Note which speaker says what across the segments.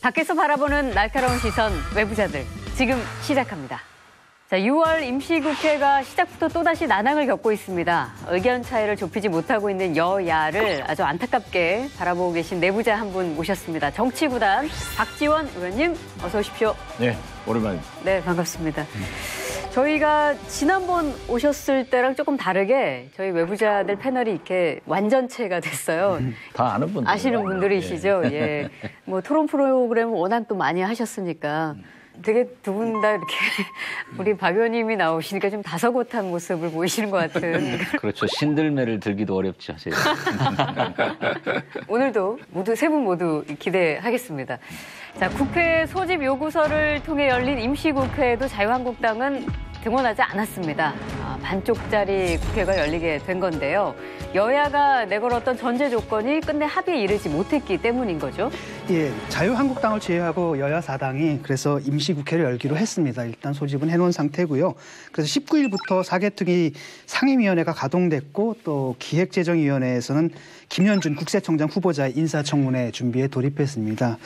Speaker 1: 밖에서 바라보는 날카로운 시선, 외부자들. 지금 시작합니다. 자, 6월 임시국회가 시작부터 또다시 난항을 겪고 있습니다. 의견 차이를 좁히지 못하고 있는 여야를 아주 안타깝게 바라보고 계신 내부자 한 분 모셨습니다. 정치구단 박지원 의원님, 어서 오십시오.
Speaker 2: 네, 오랜만입니다.
Speaker 1: 네, 반갑습니다. 저희가 지난번 오셨을 때랑 조금 다르게 저희 외부자들 패널이 이렇게 완전체가 됐어요.
Speaker 2: 다 아는 분들.
Speaker 1: 아시는 분들이시죠? 예. 예. 뭐 토론 프로그램을 워낙 또 많이 하셨으니까 되게 두 분 다 이렇게 우리 박 의원님이 나오시니까 좀 다소곳한 모습을 보이시는 것 같은.
Speaker 3: 그렇죠. 신들매를 들기도 어렵죠.
Speaker 1: 오늘도 모두 세 분 모두 기대하겠습니다. 자, 국회 소집 요구서를 통해 열린 임시국회에도 자유한국당은 등원하지 않았습니다. 반쪽짜리 국회가 열리게 된 건데요. 여야가 내걸었던 전제 조건이 끝내 합의에 이르지 못했기 때문인 거죠.
Speaker 4: 예, 자유한국당을 제외하고 여야 4당이 그래서 임시국회를 열기로 했습니다. 일단 소집은 해놓은 상태고요. 그래서 19일부터 사개특위 상임위원회가 가동됐고 또 기획재정위원회에서는 김현준 국세청장 후보자의 인사청문회 준비에 돌입했습니다.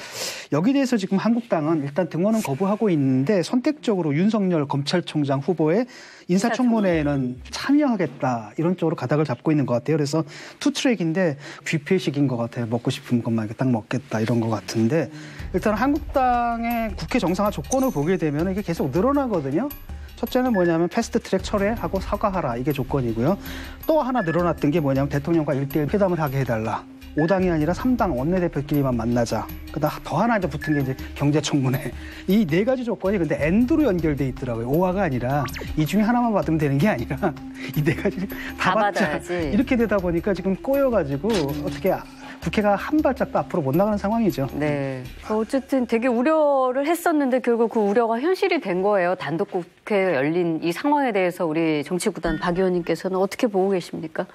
Speaker 4: 여기에 대해서 지금 한국당은 일단 등원은 거부하고 있는데 선택적으로 윤석열 검찰총장 후보의 인사청문회에는 참여하겠다 이런 쪽으로 가닥을 잡고 있는 것 같아요. 그래서 투트랙인데 뷔페식인 것 같아요. 먹고 싶은 것만 이렇게 딱 먹겠다 이런 것 같은데 일단 한국당의 국회 정상화 조건을 보게 되면 이게 계속 늘어나거든요. 첫째는 뭐냐면 패스트트랙 철회하고 사과하라 이게 조건이고요. 또 하나 늘어났던 게 뭐냐면 대통령과 1대1 회담을 하게 해달라. 5당이 아니라 3당 원내대표끼리만 만나자. 그다음 더 하나 이제 붙은 게 이제 경제청문회. 이 네 가지 조건이 근데 엔드로 연결돼 있더라고요. 오화가 아니라 이 중에 하나만 받으면 되는 게 아니라 이 네 가지 다 받자.
Speaker 1: 받아야지.
Speaker 4: 이렇게 되다 보니까 지금 꼬여가지고 어떻게 국회가 한 발짝도 앞으로 못 나가는 상황이죠.
Speaker 1: 네. 어쨌든 되게 우려를 했었는데 결국 그 우려가 현실이 된 거예요. 단독 국회 열린 이 상황에 대해서 우리 정치구단 박 의원님께서는 어떻게 보고 계십니까?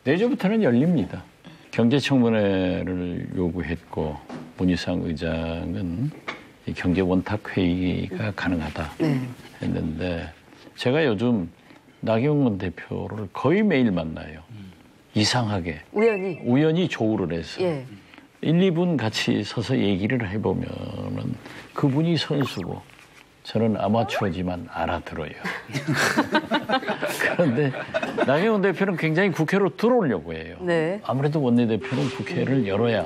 Speaker 2: 내일부터는 열립니다. 경제청문회를 요구했고 문희상 의장은 이 경제원탁회의가 가능하다 했는데 제가 요즘 나경원 대표를 거의 매일 만나요. 이상하게. 우연히 조우를 해서.
Speaker 1: 예.
Speaker 2: 1, 2분 같이 서서 얘기를 해보면은 그분이 선수고 저는 아마추어지만 알아들어요. 그런데 나경원 대표는 굉장히 국회로 들어오려고 해요.
Speaker 1: 네.
Speaker 2: 아무래도 원내대표는 국회를 열어야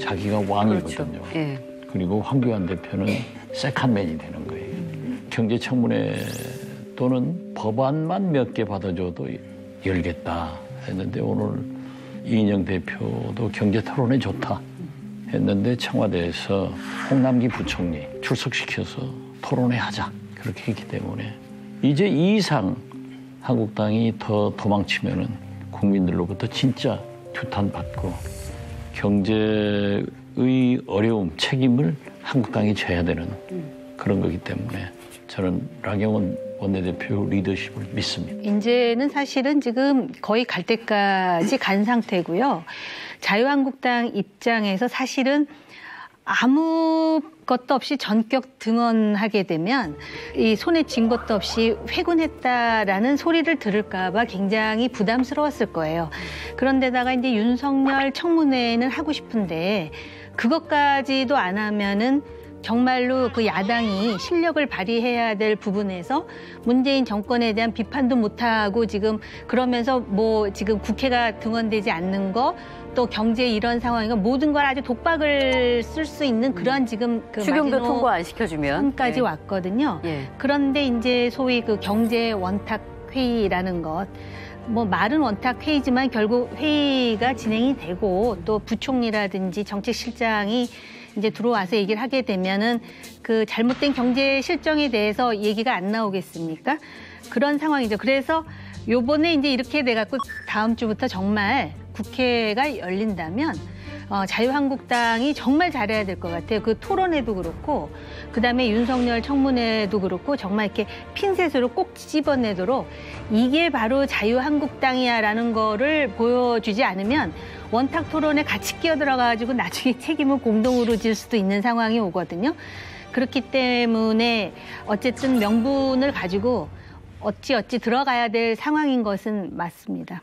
Speaker 2: 자기가 왕이거든요.
Speaker 1: 그렇죠. 예.
Speaker 2: 그리고 황교안 대표는 세컨맨이 되는 거예요. 경제청문회 또는 법안만 몇 개 받아줘도 열겠다 했는데 오늘 이인영 대표도 경제토론에 좋다 했는데 청와대에서 홍남기 부총리 출석시켜서 토론회 하자 그렇게 했기 때문에 이제 이 이상 한국당이 더 도망치면은 국민들로부터 진짜 규탄받고 경제의 어려움, 책임을 한국당이 져야 되는 그런 거기 때문에 저는 나경원 원내대표 리더십을 믿습니다.
Speaker 5: 이제는 사실은 지금 거의 갈 때까지 간 상태고요. 자유한국당 입장에서 사실은 아무것도 없이 전격 등원하게 되면 이 손에 쥔 것도 없이 회군했다라는 소리를 들을까 봐 굉장히 부담스러웠을 거예요. 그런데다가 이제 윤석열 청문회는 하고 싶은데 그것까지도 안 하면은 정말로 그 야당이 실력을 발휘해야 될 부분에서 문재인 정권에 대한 비판도 못하고 지금 그러면서 뭐 지금 국회가 등원되지 않는 거 또 경제 이런 상황이고 모든 걸 아주 독박을 쓸 수 있는 그런 지금 그
Speaker 1: 추경도 통과 안 시켜주면
Speaker 5: 까지 왔거든요.
Speaker 1: 예.
Speaker 5: 그런데 이제 소위 그 경제 원탁 회의라는 것. 뭐 말은 원탁 회의지만 결국 회의가 진행이 되고 또 부총리라든지 정책실장이 이제 들어와서 얘기를 하게 되면은 그 잘못된 경제 실정에 대해서 얘기가 안 나오겠습니까? 그런 상황이죠. 그래서 요번에 이제 이렇게 돼갖고 다음 주부터 정말 국회가 열린다면 자유한국당이 정말 잘해야 될 것 같아요. 그 토론회도 그렇고 그다음에 윤석열 청문회도 그렇고 정말 이렇게 핀셋으로 꼭 집어내도록 이게 바로 자유한국당이야라는 거를 보여주지 않으면 원탁 토론에 같이 끼어들어가지고 나중에 책임을 공동으로 질 수도 있는 상황이 오거든요. 그렇기 때문에 어쨌든 명분을 가지고 어찌 들어가야 될 상황인 것은 맞습니다.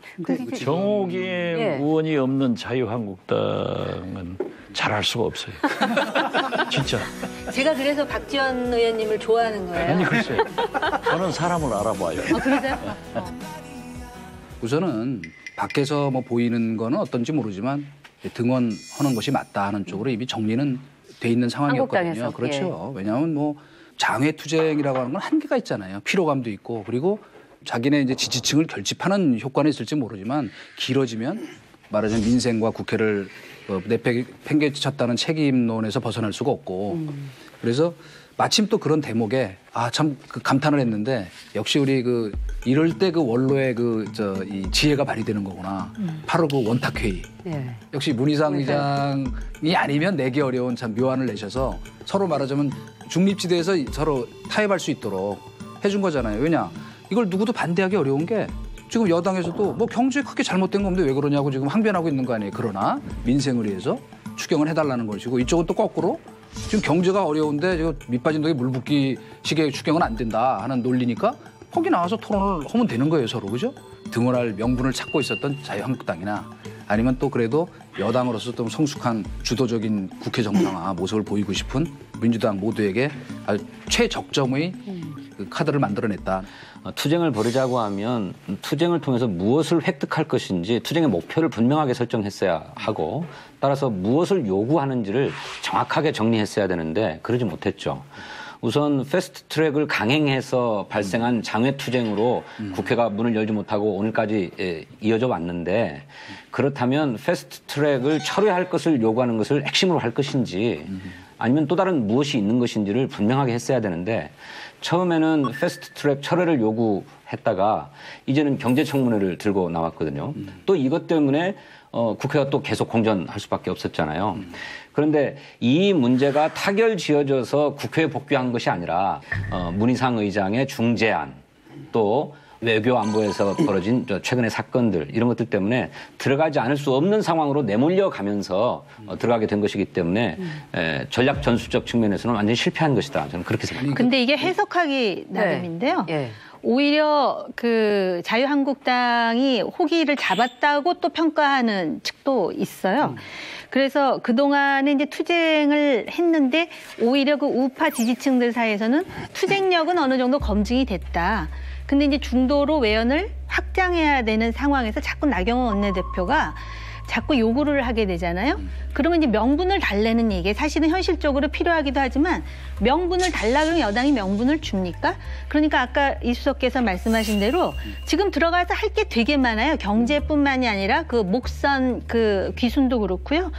Speaker 2: 정옥이
Speaker 1: 예.
Speaker 2: 의원이 없는 자유한국당은 잘할 수가 없어요. 진짜.
Speaker 5: 제가 그래서 박지원 의원님을 좋아하는 거예요.
Speaker 2: 아니 글쎄요. 저는 사람을 알아봐요.
Speaker 5: 그러세요?
Speaker 6: 우선은 밖에서 뭐 보이는 거는 어떤지 모르지만 등원하는 것이 맞다 하는 쪽으로 이미 정리는 돼 있는 상황이었거든요.
Speaker 1: 한국당에서,
Speaker 6: 그렇죠. 왜냐하면 뭐 장외 투쟁이라고 하는 건 한계가 있잖아요. 피로감도 있고 그리고 자기네 이제 지지층을 결집하는 효과는 있을지 모르지만 길어지면 말하자면 민생과 국회를 내팽개쳤다는 책임론에서 벗어날 수가 없고 그래서 마침 또 그런 대목에 참 감탄을 했는데 역시 우리 이럴 때 원로의 이 지혜가 발휘되는 거구나. 바로 원탁회의.
Speaker 1: 예.
Speaker 6: 역시 문희상 의장이 아니면 내기 어려운 참 묘안을 내셔서 서로 말하자면 중립지대에서 서로 타협할 수 있도록 해준 거잖아요. 왜냐? 이걸 누구도 반대하기 어려운 게 지금 여당에서도 뭐 경제 크게 잘못된 거 없는데 왜 그러냐고 지금 항변하고 있는 거 아니에요. 그러나 민생을 위해서 추경을 해달라는 것이고 이쪽은 또 거꾸로 지금 경제가 어려운데 지금 밑빠진 독에 물 붓기 식의 추경은 안 된다 하는 논리니까 거기 나와서 토론을 하면 되는 거예요, 서로. 그죠? 등원할 명분을 찾고 있었던 자유한국당이나 아니면 또 그래도 여당으로서 좀 성숙한 주도적인 국회 정상화 모습을 보이고 싶은 민주당 모두에게 아주 최적점의 카드를 만들어냈다.
Speaker 3: 투쟁을 벌이자고 하면 투쟁을 통해서 무엇을 획득할 것인지 투쟁의 목표를 분명하게 설정했어야 하고 따라서 무엇을 요구하는지를 정확하게 정리했어야 되는데 그러지 못했죠. 우선 패스트트랙을 강행해서 발생한 장외투쟁으로 국회가 문을 열지 못하고 오늘까지 이어져 왔는데 그렇다면 패스트트랙을 철회할 것을 요구하는 것을 핵심으로 할 것인지 아니면 또 다른 무엇이 있는 것인지를 분명하게 했어야 되는데 처음에는 패스트트랙 철회를 요구했다가 이제는 경제청문회를 들고 나왔거든요. 또 이것 때문에 국회가 또 계속 공전할 수밖에 없었잖아요. 그런데 이 문제가 타결지어져서 국회에 복귀한 것이 아니라 문희상 의장의 중재안 또 외교 안보에서 벌어진 최근의 사건들 이런 것들 때문에 들어가지 않을 수 없는 상황으로 내몰려 가면서 들어가게 된 것이기 때문에 전략 전술적 측면에서는 완전히 실패한 것이다. 저는 그렇게 생각합니다.
Speaker 5: 근데 이게 해석하기 나름인데요.
Speaker 1: 예.
Speaker 5: 오히려 자유한국당이 호기를 잡았다고 또 평가하는 측도 있어요. 그래서 그동안에 이제 투쟁을 했는데 오히려 우파 지지층들 사이에서는 투쟁력은 어느 정도 검증이 됐다. 근데 이제 중도로 외연을 확장해야 되는 상황에서 자꾸 나경원 원내대표가 자꾸 요구를 하게 되잖아요. 그러면 이제 명분을 달래는 얘기 사실은 현실적으로 필요하기도 하지만 명분을 달라 그러면 여당이 명분을 줍니까? 그러니까 아까 이수석께서 말씀하신 대로 지금 들어가서 할 게 되게 많아요. 경제뿐만이 아니라 목선 귀순도 그렇고요.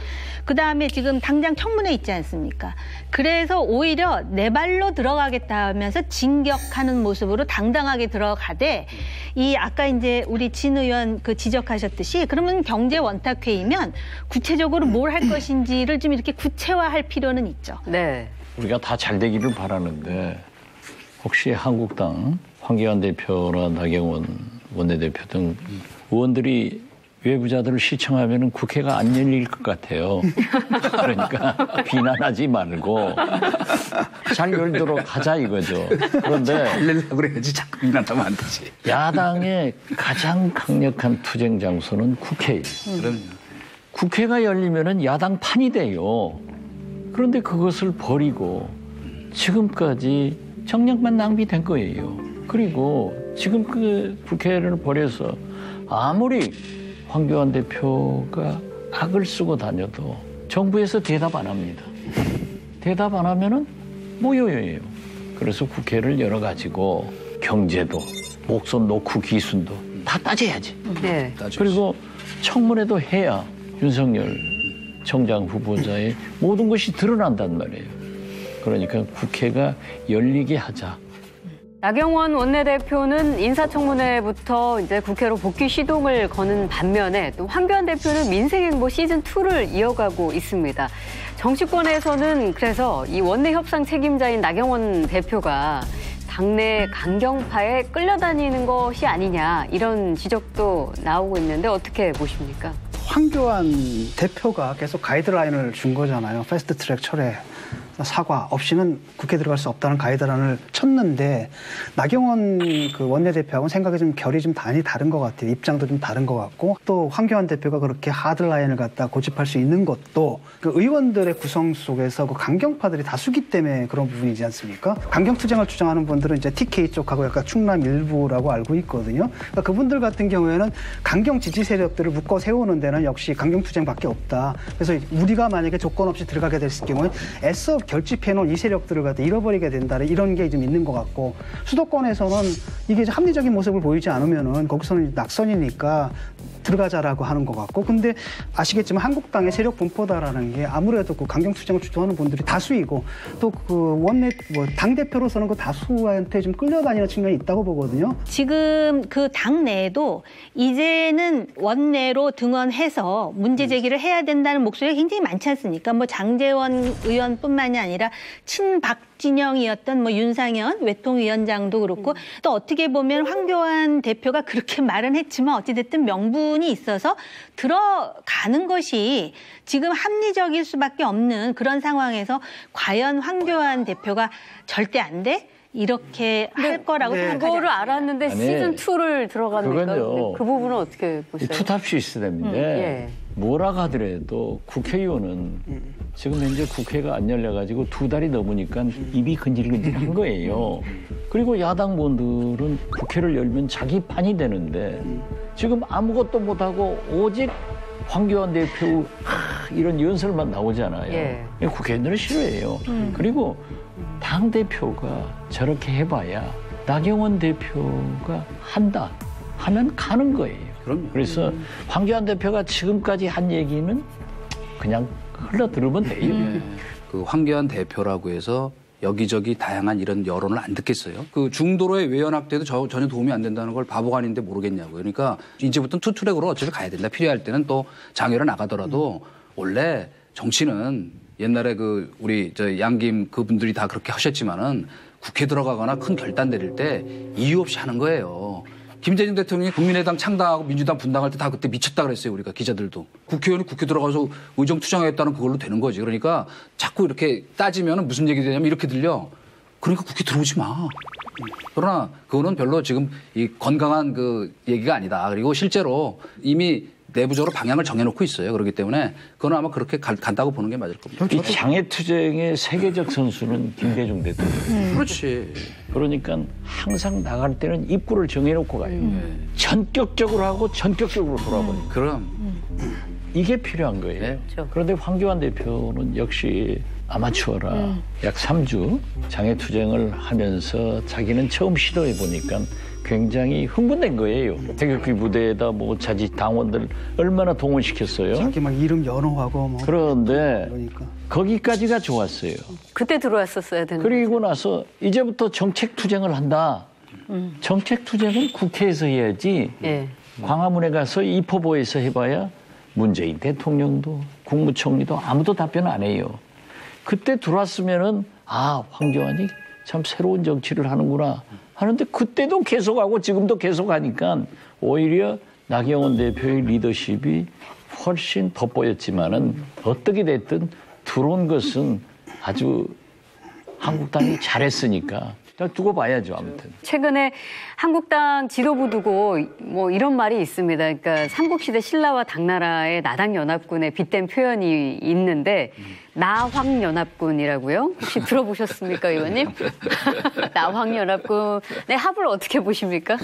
Speaker 5: 그다음에 지금 당장 청문회 있지 않습니까? 그래서 오히려 내 발로 들어가겠다 하면서 진격하는 모습으로 당당하게 들어가되 이 아까 이제 우리 진 의원 지적하셨듯이 그러면 경제 원탁 회의면 구체적으로 뭘 할 것인지를 좀 이렇게 구체화할 필요는 있죠.
Speaker 1: 네.
Speaker 2: 우리가 다 잘 되기를 바라는데 혹시 한국당 황교안 대표나 나경원 원내대표 등 의원들이 외부자들을 시청하면 국회가 안 열릴 것 같아요. 그러니까 비난하지 말고 잘 열도록 하자 이거죠. 그런데
Speaker 6: 달래려고 그래야지 자꾸 비난하면 안 되지.
Speaker 2: 야당의 가장 강력한 투쟁 장소는 국회예요.
Speaker 6: 그럼요.
Speaker 2: 국회가 열리면 야당판이 돼요. 그런데 그것을 버리고 지금까지 정력만 낭비된 거예요. 그리고 지금 국회를 버려서 아무리 황교안 대표가 악을 쓰고 다녀도 정부에서 대답 안 합니다. 대답 안 하면은 무효예요. 그래서 국회를 열어가지고 경제도, 목선 노후 기순도 다 따져야지.
Speaker 1: 네.
Speaker 2: 그리고 청문회도 해야 윤석열 청장 후보자의 모든 것이 드러난단 말이에요. 그러니까 국회가 열리게 하자.
Speaker 1: 나경원 원내대표는 인사청문회부터 이제 국회로 복귀 시동을 거는 반면에 또 황교안 대표는 민생행보 시즌2를 이어가고 있습니다. 정치권에서는 그래서 이 원내 협상 책임자인 나경원 대표가 당내 강경파에 끌려다니는 것이 아니냐 이런 지적도 나오고 있는데 어떻게 보십니까?
Speaker 4: 황교안 대표가 계속 가이드라인을 준 거잖아요. 패스트트랙 철회. 사과 없이는 국회 들어갈 수 없다는 가이드라인을 쳤는데 나경원 그 원내대표하고는 생각이 좀 결이 좀 많이 다른 것 같아요. 입장도 좀 다른 것 같고 또 황교안 대표가 그렇게 하드라인을 갖다 고집할 수 있는 것도 그 의원들의 구성 속에서 그 강경파들이 다수기 때문에 그런 부분이지 않습니까? 강경투쟁을 주장하는 분들은 이제 TK 쪽하고 약간 충남 일부라고 알고 있거든요. 그러니까 그분들 같은 경우에는 강경 지지 세력들을 묶어 세우는 데는 역시 강경투쟁밖에 없다. 그래서 우리가 만약에 조건 없이 들어가게 됐을 경우에 애써 결집해놓은 이 세력들을 갖다 잃어버리게 된다는 이런 게 좀 있는 것 같고 수도권에서는 이게 합리적인 모습을 보이지 않으면은 거기서는 낙선이니까 들어가자라고 하는 것 같고 근데 아시겠지만 한국당의 세력 분포다라는 게 아무래도 그 강경투쟁을 주도하는 분들이 다수이고 또 그 원내 당대표로서는 그 다수한테 좀 끌려다니는 측면이 있다고 보거든요.
Speaker 5: 지금 그 당내에도 이제는 원내로 등원해서 문제 제기를 해야 된다는 목소리가 굉장히 많지 않습니까? 뭐 장제원 의원뿐만이 아니라 친박진영이었던 뭐 윤상현 외통위원장도 그렇고 또 어떻게 보면 황교안 대표가 그렇게 말은 했지만 어찌됐든 명분이 있어서 들어가는 것이 지금 합리적일 수밖에 없는 그런 상황에서 과연 황교안 대표가 절대 안 돼? 이렇게 할 거라고 생각하지
Speaker 1: 그거를
Speaker 5: 않습니다.
Speaker 1: 알았는데
Speaker 2: 아니,
Speaker 1: 시즌 2를 들어가니까
Speaker 2: 그건요.
Speaker 1: 그 부분은 어떻게 보세요?
Speaker 2: 투탑 시스템인데
Speaker 1: 예.
Speaker 2: 뭐라 하더라도 국회의원은 지금 현재 국회가 안 열려가지고 2달이 넘으니까 입이 근질근질한 거예요. 그리고 야당 의원들은 국회를 열면 자기 판이 되는데 지금 아무것도 못하고 오직 황교안 대표 이런 연설만 나오잖아요.
Speaker 1: 예.
Speaker 2: 국회의원들은 싫어해요. 그리고 당대표가 저렇게 해봐야 나경원 대표가 한다 하면 가는 거예요.
Speaker 6: 그럼요.
Speaker 2: 그래서 황교안 대표가 지금까지 한 얘기는 그냥 흘러들으면 돼요.
Speaker 6: 그 황교안 대표라고 해서 여기저기 다양한 이런 여론을 안 듣겠어요. 그 중도로의 외연확대도 전혀 도움이 안 된다는 걸 바보가 아닌데 모르겠냐고요. 그러니까 이제부터는 투트랙으로 어차피 가야 된다. 필요할 때는 또 장외로 나가더라도 원래 정치는 옛날에 그 우리 저 양김 그분들이 다 그렇게 하셨지만은 국회 들어가거나 큰 결단 내릴 때 이유 없이 하는 거예요. 김대중 대통령이 국민의당 창당하고 민주당 분당할 때 다 그때 미쳤다 그랬어요. 우리가 기자들도. 국회의원이 국회 들어가서 의정투쟁하겠다는 그걸로 되는 거지. 그러니까 자꾸 이렇게 따지면 무슨 얘기 되냐면 이렇게 들려. 그러니까 국회 들어오지 마. 그러나 그거는 별로 지금 이 건강한 그 얘기가 아니다. 그리고 실제로 이미 내부적으로 방향을 정해놓고 있어요. 그렇기 때문에 그건 아마 그렇게 간다고 보는 게 맞을 겁니다.
Speaker 2: 이 장애투쟁의 세계적 선수는 김대중 대통령.
Speaker 6: 그렇지.
Speaker 2: 그러니까 항상 나갈 때는 입구를 정해놓고 가요. 전격적으로 하고 전격적으로 돌아버려요.
Speaker 6: 그럼.
Speaker 2: 이게 필요한 거예요.
Speaker 1: 그렇죠.
Speaker 2: 그런데 황교안 대표는 역시 아마추어라 약 3주 장애투쟁을 하면서 자기는 처음 시도해 보니까 굉장히 흥분된 거예요. 태극기 부대에다 뭐 자지 당원들 얼마나 동원시켰어요.
Speaker 4: 자기 막 이름 연호하고 뭐
Speaker 2: 그런데
Speaker 4: 그러니까.
Speaker 2: 거기까지가 좋았어요.
Speaker 1: 그때 들어왔었어야 되는
Speaker 2: 그리고 나서 이제부터 정책투쟁을 한다. 정책투쟁은 국회에서 해야지.
Speaker 1: 예.
Speaker 2: 광화문에 가서 이포보에서 해봐야 문재인 대통령도 국무총리도 아무도 답변 안 해요. 그때 들어왔으면은 황교안이 참 새로운 정치를 하는구나 하는데 그때도 계속하고 지금도 계속하니까 오히려 나경원 대표의 리더십이 훨씬 돋보였지만은 어떻게 됐든 들어온 것은 아주 한국당이 잘했으니까 두고 봐야죠. 아무튼
Speaker 1: 최근에 한국당 지도부 두고 뭐 이런 말이 있습니다. 그러니까 삼국시대 신라와 당나라의 나당연합군에 빗댄 표현이 있는데 나황연합군이라고요? 혹시 들어보셨습니까, 의원님? 나황연합군의 합을 어떻게 보십니까?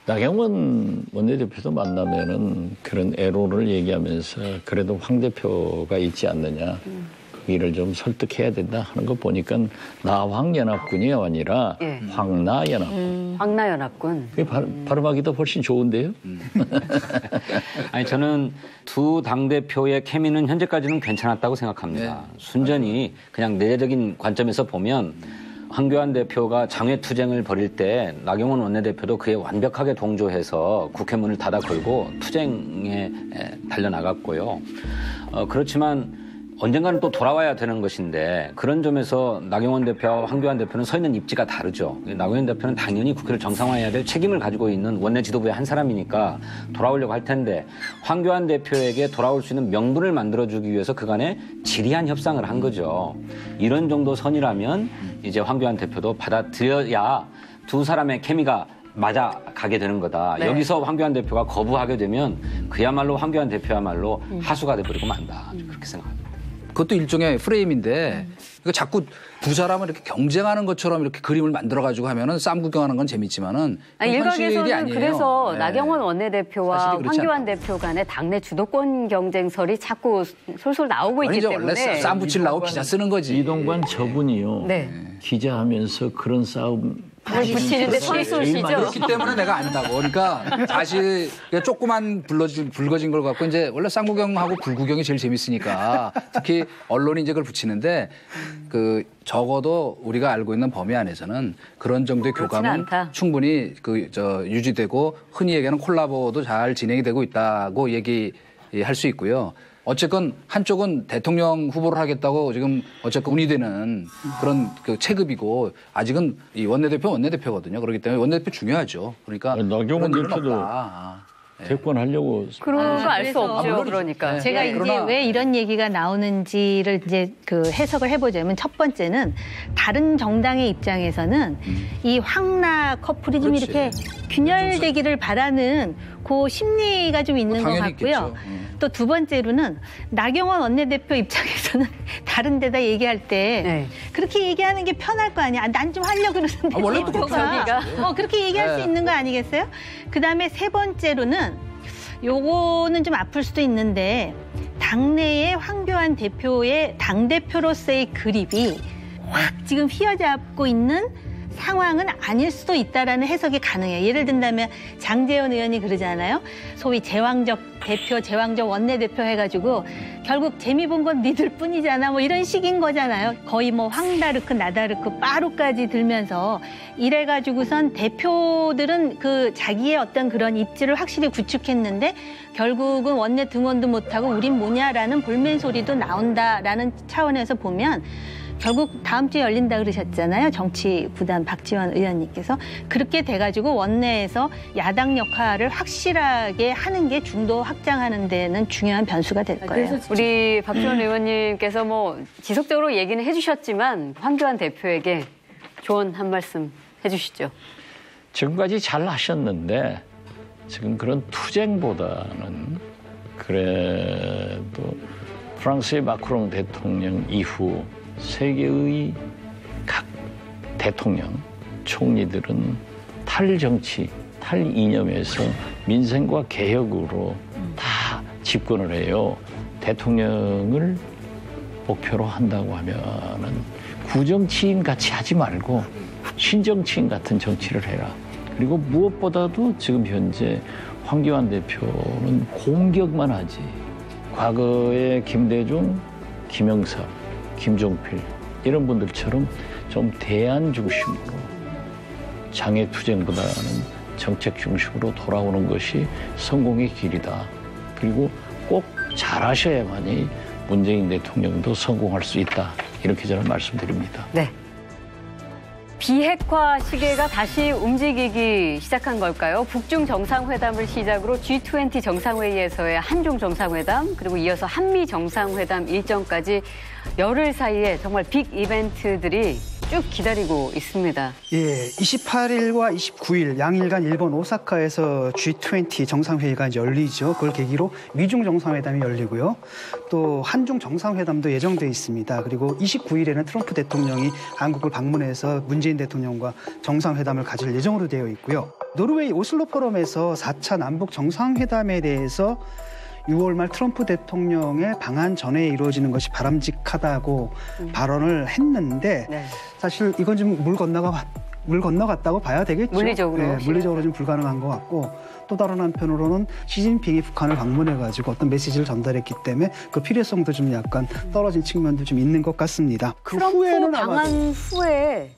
Speaker 2: 나경원 원내대표도 만나면은 그런 애로를 얘기하면서 그래도 황 대표가 있지 않느냐. 그 일을 좀 설득해야 된다 하는 거 보니까 나황연합군이 아니라
Speaker 1: 예.
Speaker 2: 황나연합군.
Speaker 1: 황나연합군.
Speaker 2: 그게 발음하기도 훨씬 좋은데요.
Speaker 3: 아니 저는 두 당대표의 케미는 현재까지는 괜찮았다고 생각합니다. 순전히 그냥 내적인 관점에서 보면 황교안 대표가 장외투쟁을 벌일 때 나경원 원내대표도 그에 완벽하게 동조해서 국회문을 닫아 걸고 투쟁에 달려나갔고요. 그렇지만 언젠가는 또 돌아와야 되는 것인데 그런 점에서 나경원 대표와 황교안 대표는 서 있는 입지가 다르죠. 나경원 대표는 당연히 국회를 정상화해야 될 책임을 가지고 있는 원내 지도부의 한 사람이니까 돌아오려고 할 텐데 황교안 대표에게 돌아올 수 있는 명분을 만들어주기 위해서 그간에 지리한 협상을 한 거죠. 이런 정도 선이라면 이제 황교안 대표도 받아들여야 두 사람의 케미가 맞아가게 되는 거다.
Speaker 1: 네.
Speaker 3: 여기서 황교안 대표가 거부하게 되면 그야말로 황교안 대표야말로 하수가 돼버리고 만다. 그렇게 생각합니다.
Speaker 6: 그것도 일종의 프레임인데 그러니까 자꾸 두 사람을 이렇게 경쟁하는 것처럼 이렇게 그림을 만들어가지고 하면은 싸움 구경하는 건 재밌지만은
Speaker 1: 일각에서는 그래서
Speaker 6: 네.
Speaker 1: 나경원 원내대표와
Speaker 6: 사실이 그렇지
Speaker 1: 황교안
Speaker 6: 않다.
Speaker 1: 대표 간의 당내 주도권 경쟁설이 자꾸 솔솔 나오고 있기
Speaker 6: 아니죠.
Speaker 1: 때문에
Speaker 6: 원래 싸움 붙이려고 기자 쓰는 거지.
Speaker 2: 이동관 저분이요.
Speaker 1: 네.
Speaker 2: 기자하면서 그런 싸움
Speaker 1: 붙이는데 선수시죠.
Speaker 6: 그렇기 때문에 내가 안다고. 그러니까 사실 조그만 붉어진 걸 갖고 이제 원래 쌍구경하고 불구경이 제일 재밌으니까 특히 언론이 이제 그걸 붙이는데 그 적어도 우리가 알고 있는 범위 안에서는 그런 정도의
Speaker 1: 그렇지는
Speaker 6: 교감은
Speaker 1: 않다.
Speaker 6: 충분히 유지되고 흔히 얘기하는 콜라보도 잘 진행이 되고 있다고 얘기할 수 있고요. 어쨌건 한쪽은 대통령 후보를 하겠다고 지금 어쨌건 운이되는 그런 그 체급이고 아직은 이 원내대표거든요. 그렇기 때문에 원내대표 중요하죠. 그러니까
Speaker 2: 나경원
Speaker 6: 그런 일은
Speaker 2: 대표도
Speaker 6: 없다.
Speaker 2: 대권하려고
Speaker 1: 그런 거 알 수
Speaker 5: 그래서-
Speaker 1: 없죠. 그러니까.
Speaker 6: 네.
Speaker 5: 제가
Speaker 6: 네,
Speaker 5: 이제
Speaker 6: 그러나-
Speaker 5: 왜 이런 얘기가 나오는지를 이제 그 해석을 해보자면 첫 번째는 다른 정당의 입장에서는 이 황나 커플이 좀
Speaker 6: 그렇지.
Speaker 5: 이렇게 균열되기를 바라는 그 심리가 좀 있는 것
Speaker 6: 당연히
Speaker 5: 같고요.
Speaker 6: 있겠죠.
Speaker 5: 또 두 번째로는 나경원 원내대표 입장에서는 다른 데다 얘기할 때
Speaker 1: 네.
Speaker 5: 그렇게 얘기하는 게 편할 거 아니야. 난 좀 하려고 그러는데.
Speaker 6: 원래 또
Speaker 5: 대표가. 그렇게 얘기할
Speaker 6: 네.
Speaker 5: 수 있는 거 아니겠어요? 그다음에 세 번째로는 요거는 좀 아플 수도 있는데 당내의 황교안 대표의 당대표로서의 그립이 확 지금 휘어잡고 있는 상황은 아닐 수도 있다라는 해석이 가능해요. 예를 든다면 장제원 의원이 그러잖아요. 소위 제왕적 대표, 제왕적 원내대표 해가지고 결국 재미 본 건 니들 뿐이잖아. 뭐 이런 식인 거잖아요. 거의 뭐 황다르크, 나다르크, 빠루까지 들면서 이래가지고선 대표들은 그 자기의 어떤 그런 입지를 확실히 구축했는데 결국은 원내 등원도 못하고 우린 뭐냐라는 볼멘 소리도 나온다라는 차원에서 보면 결국 다음 주에 열린다 그러셨잖아요. 정치구단 박지원 의원님께서. 그렇게 돼가지고 원내에서 야당 역할을 확실하게 하는 게 중도 확장하는 데는 중요한 변수가 될 거예요.
Speaker 1: 그래서 우리 박지원 의원님께서 뭐 지속적으로 얘기는 해주셨지만 황교안 대표에게 조언 한 말씀 해주시죠.
Speaker 2: 지금까지 잘 하셨는데 지금 그런 투쟁보다는 그래도 프랑스의 마크롱 대통령 이후 세계의 각 대통령, 총리들은 탈정치, 탈이념에서 민생과 개혁으로 다 집권을 해요. 대통령을 목표로 한다고 하면은 구정치인 같이 하지 말고 신정치인 같은 정치를 해라. 그리고 무엇보다도 지금 현재 황교안 대표는 공격만 하지. 과거에 김대중, 김영삼, 김종필 이런 분들처럼 좀 대안 중심으로 장애 투쟁보다는 정책 중심으로 돌아오는 것이 성공의 길이다. 그리고 꼭 잘하셔야만이 문재인 대통령도 성공할 수 있다. 이렇게 저는 말씀드립니다.
Speaker 1: 네. 비핵화 시계가 다시 움직이기 시작한 걸까요? 북중 정상회담을 시작으로 G20 정상회의에서의 한중 정상회담, 그리고 이어서 한미 정상회담 일정까지 열흘 사이에 정말 빅 이벤트들이 쭉 기다리고 있습니다.
Speaker 4: 예, 28일과 29일 양일간 일본 오사카에서 G20 정상회의가 이제 열리죠. 그걸 계기로 미중 정상회담이 열리고요. 또 한중 정상회담도 예정돼 있습니다. 그리고 29일에는 트럼프 대통령이 한국을 방문해서 문재인 대통령과 정상회담을 가질 예정으로 되어 있고요. 노르웨이 오슬로 포럼에서 4차 남북 정상회담에 대해서 6월 말 트럼프 대통령의 방한 전에 이루어지는 것이 바람직하다고 발언을 했는데
Speaker 1: 네.
Speaker 4: 사실 이건 좀 물 건너갔다고 봐야 되겠죠.
Speaker 1: 물리적으로.
Speaker 4: 네, 물리적으로 좀 불가능한 것 같고 또 다른 한편으로는 시진핑이 북한을 방문해가지고 어떤 메시지를 전달했기 때문에 그 필요성도 좀 약간 떨어진 측면도 좀 있는 것 같습니다. 그
Speaker 1: 트럼프
Speaker 4: 후에는
Speaker 1: 방한
Speaker 4: 아마도
Speaker 1: 후에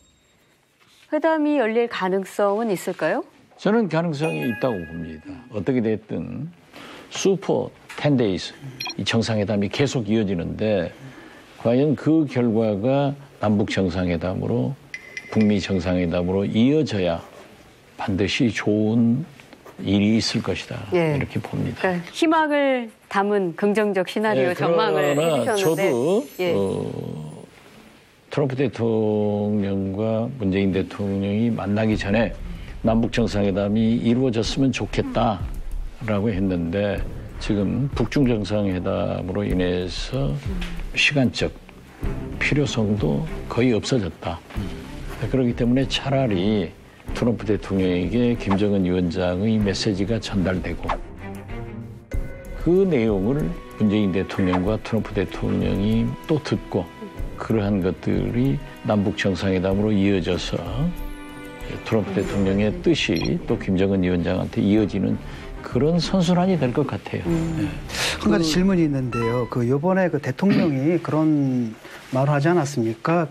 Speaker 1: 회담이 열릴 가능성은 있을까요?
Speaker 2: 저는 가능성이 있다고 봅니다. 어떻게 됐든 슈퍼 10days 이 정상회담이 계속 이어지는데 과연 그 결과가 남북 정상회담으로 북미 정상회담으로 이어져야 반드시 좋은 일이 있을 것이다.
Speaker 1: 예.
Speaker 2: 이렇게 봅니다.
Speaker 1: 그러니까 희망을 담은 긍정적 시나리오 전망을
Speaker 2: 그러나
Speaker 1: 해주셨는데
Speaker 2: 저도
Speaker 1: 예.
Speaker 2: 트럼프 대통령과 문재인 대통령이 만나기 전에 남북 정상회담이 이루어졌으면 좋겠다라고 했는데 지금 북중 정상회담으로 인해서 시간적 필요성도 거의 없어졌다. 그렇기 때문에 차라리 트럼프 대통령에게 김정은 위원장의 메시지가 전달되고 그 내용을 문재인 대통령과 트럼프 대통령이 또 듣고 그러한 것들이 남북 정상회담으로 이어져서 트럼프 대통령의 뜻이 또 김정은 위원장한테 이어지는 그런 선순환이 될 것 같아요. 네.
Speaker 4: 한 가지 질문이 있는데요. 요번에 대통령이 그런 말을 하지 않았습니까?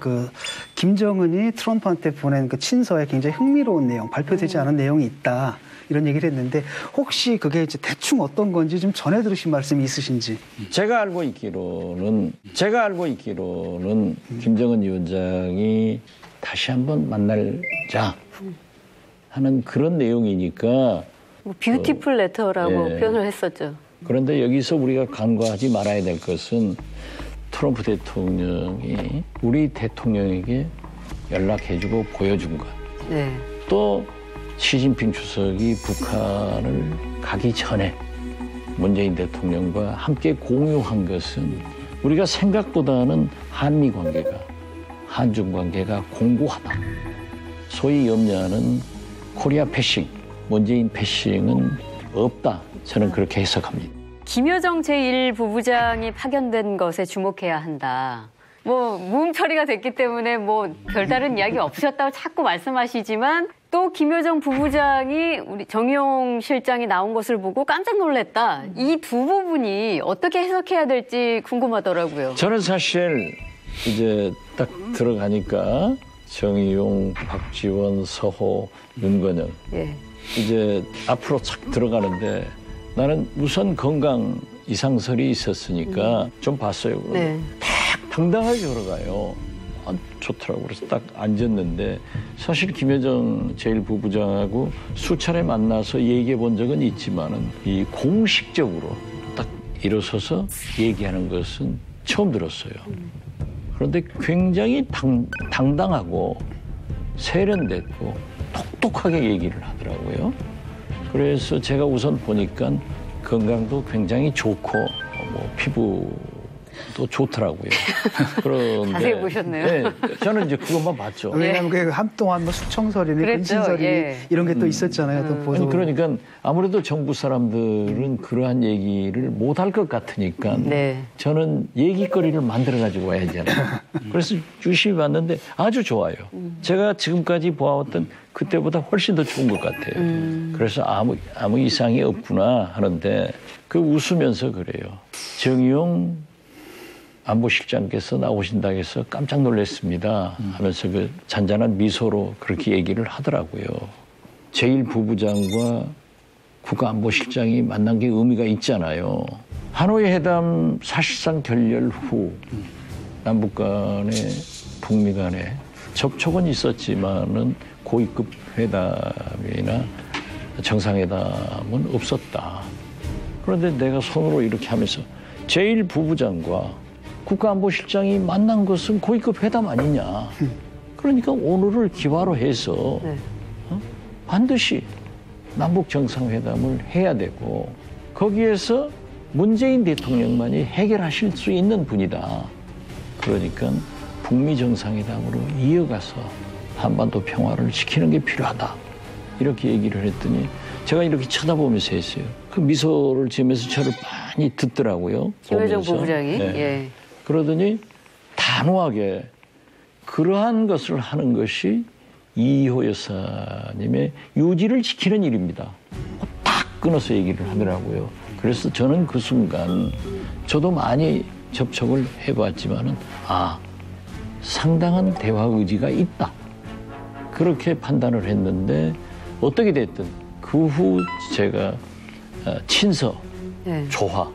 Speaker 4: 김정은이 트럼프한테 보낸 친서에 굉장히 흥미로운 내용, 발표되지 않은 내용이 있다. 이런 얘기를 했는데 혹시 그게 이제 대충 어떤 건지 좀 전해 들으신 말씀이 있으신지.
Speaker 2: 제가 알고 있기로는 김정은 위원장이 다시 한번 만날자 하는 그런 내용이니까
Speaker 1: 뷰티풀 레터라고
Speaker 2: 예.
Speaker 1: 표현을 했었죠.
Speaker 2: 그런데 여기서 우리가 간과하지 말아야 될 것은 트럼프 대통령이 우리 대통령에게 연락해주고 보여준 것.
Speaker 1: 네.
Speaker 2: 또 시진핑 주석이 북한을 가기 전에 문재인 대통령과 함께 공유한 것은 우리가 생각보다는 한미 관계가, 한중 관계가 공고하다. 소위 염려하는 코리아 패싱, 문재인 패싱은 없다. 저는 그렇게 해석합니다.
Speaker 1: 김여정 제1부부장이 파견된 것에 주목해야 한다. 무음 처리가 됐기 때문에 별다른 이야기 없으셨다고 자꾸 말씀하시지만 또 김여정 부부장이 우리 정의용 실장이 나온 것을 보고 깜짝 놀랐다. 이 두 부분이 어떻게 해석해야 될지 궁금하더라고요.
Speaker 2: 저는 사실 이제 딱 들어가니까 정의용, 박지원, 서호, 윤건영
Speaker 1: 예.
Speaker 2: 이제 앞으로 착 들어가는데 나는 우선 건강 이상설이 있었으니까 좀 봤어요.
Speaker 1: 네.
Speaker 2: 당당하게 걸어가요. 좋더라고요. 그래서 딱 앉았는데 사실 김여정 제1부부장하고 수차례 만나서 얘기해 본 적은 있지만은 이 공식적으로 딱 일어서서 얘기하는 것은 처음 들었어요. 그런데 굉장히 당당하고 세련됐고 똑똑하게 얘기를 하더라고요. 그래서 제가 우선 보니까 건강도 굉장히 좋고 피부도 좋더라고요. 그런데
Speaker 1: 자세히 보셨네요.
Speaker 2: 네, 저는 이제 그것만 봤죠.
Speaker 4: 왜냐하면 한동안 수청설이니 근친설이니
Speaker 1: 예.
Speaker 4: 이런 게 또 있었잖아요. 또 보도.
Speaker 2: 그러니까 아무래도 정부 사람들은 그러한 얘기를 못할 것 같으니까
Speaker 1: 네.
Speaker 2: 저는 얘기거리를 만들어가지고 와야잖아요. 그래서 유심히 봤는데 아주 좋아요. 제가 지금까지 보아왔던 그때보다 훨씬 더 좋은 것 같아요. 그래서 아무 이상이 없구나 하는데 웃으면서 그래요. 정의용 안보실장께서 나오신다고 해서 깜짝 놀랐습니다 하면서 잔잔한 미소로 그렇게 얘기를 하더라고요. 제1부부장과 국가안보실장이 만난 게 의미가 있잖아요. 하노이 회담 사실상 결렬 후 남북 간에 북미 간에 접촉은 있었지만은 고위급 회담이나 정상회담은 없었다. 그런데 내가 손으로 이렇게 하면서 제1부부장과 국가안보실장이 만난 것은 고위급 회담 아니냐. 그러니까 오늘을 기화로 해서
Speaker 1: 네.
Speaker 2: 반드시 남북 정상회담을 해야 되고 거기에서 문재인 대통령만이 해결하실 수 있는 분이다. 그러니까 북미 정상회담으로 이어가서 한반도 평화를 지키는 게 필요하다. 이렇게 얘기를 했더니 제가 이렇게 쳐다보면서 했어요. 그 미소를 지으면서 저를 많이 듣더라고요.
Speaker 1: 김여정
Speaker 2: 보면서.
Speaker 1: 부부장이.
Speaker 2: 네.
Speaker 1: 예.
Speaker 2: 그러더니 단호하게 그러한 것을 하는 것이 이호 여사님의 유지를 지키는 일입니다. 딱 끊어서 얘기를 하더라고요. 그래서 저는 그 순간 저도 많이 접촉을 해봤지만은 상당한 대화 의지가 있다. 그렇게 판단을 했는데 어떻게 됐든 그 후 제가 친서,
Speaker 1: 네.
Speaker 2: 조화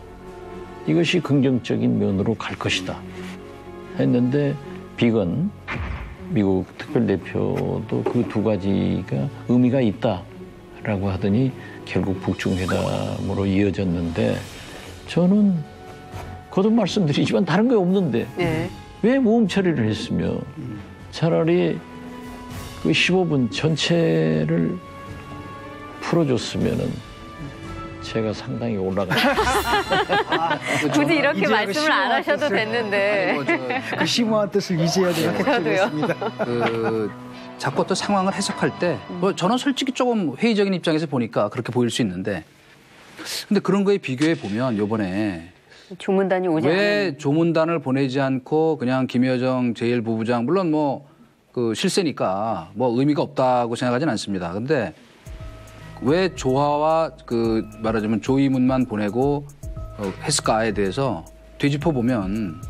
Speaker 2: 이것이 긍정적인 면으로 갈 것이다. 했는데 비건 미국 특별대표도 그 두 가지가 의미가 있다라고 하더니 결국 북중회담으로 이어졌는데 저는 거듭 말씀드리지만 다른 게 없는데
Speaker 1: 네.
Speaker 2: 왜 모험 처리를 했으며 차라리 그 15분 전체를 풀어줬으면은 제가 상당히 올라갔어요.
Speaker 1: 굳이 이렇게
Speaker 4: 이제
Speaker 1: 말씀을 안 하셔도
Speaker 4: 뜻을-
Speaker 1: 됐는데.
Speaker 4: 그 심오한 뜻을 이제야 제가 캐치했습니다.
Speaker 6: 자꾸 어떤 상황을 해석할 때 저는 솔직히 조금 회의적인 입장에서 보니까 그렇게 보일 수 있는데 근데 그런 거에 비교해 보면 요번에
Speaker 1: 조문단이 오지
Speaker 6: 왜
Speaker 1: 않은.
Speaker 6: 조문단을 보내지 않고 그냥 김여정 제1부부장 물론 뭐 그 실세니까 뭐 의미가 없다고 생각하진 않습니다. 근데 왜 조화와 그 말하자면 조의문만 보내고 했을까에 대해서 되짚어 보면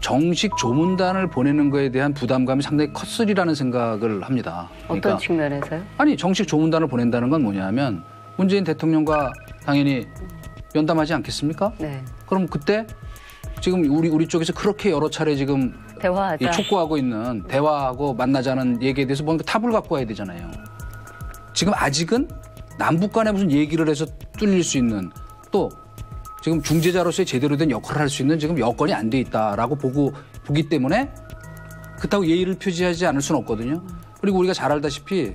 Speaker 6: 정식 조문단을 보내는 거에 대한 부담감이 상당히 컸으리라는 생각을 합니다.
Speaker 1: 어떤 측면에서요?
Speaker 6: 아니 정식 조문단을 보낸다는 건 뭐냐면 문재인 대통령과 당연히 면담하지 않겠습니까?
Speaker 1: 네.
Speaker 6: 그럼 그때 지금 우리 쪽에서 그렇게 여러 차례 지금
Speaker 1: 대화하자.
Speaker 6: 이 촉구하고 있는 대화하고 만나자는 얘기에 대해서 뭔가 탑을 갖고 와야 되잖아요. 지금 아직은 남북 간에 무슨 얘기를 해서 뚫릴 수 있는 또 지금 중재자로서의 제대로 된 역할을 할 수 있는 지금 여건이 안 돼 있다라고 보기 때문에 그렇다고 예의를 표시하지 않을 수는 없거든요. 그리고 우리가 잘 알다시피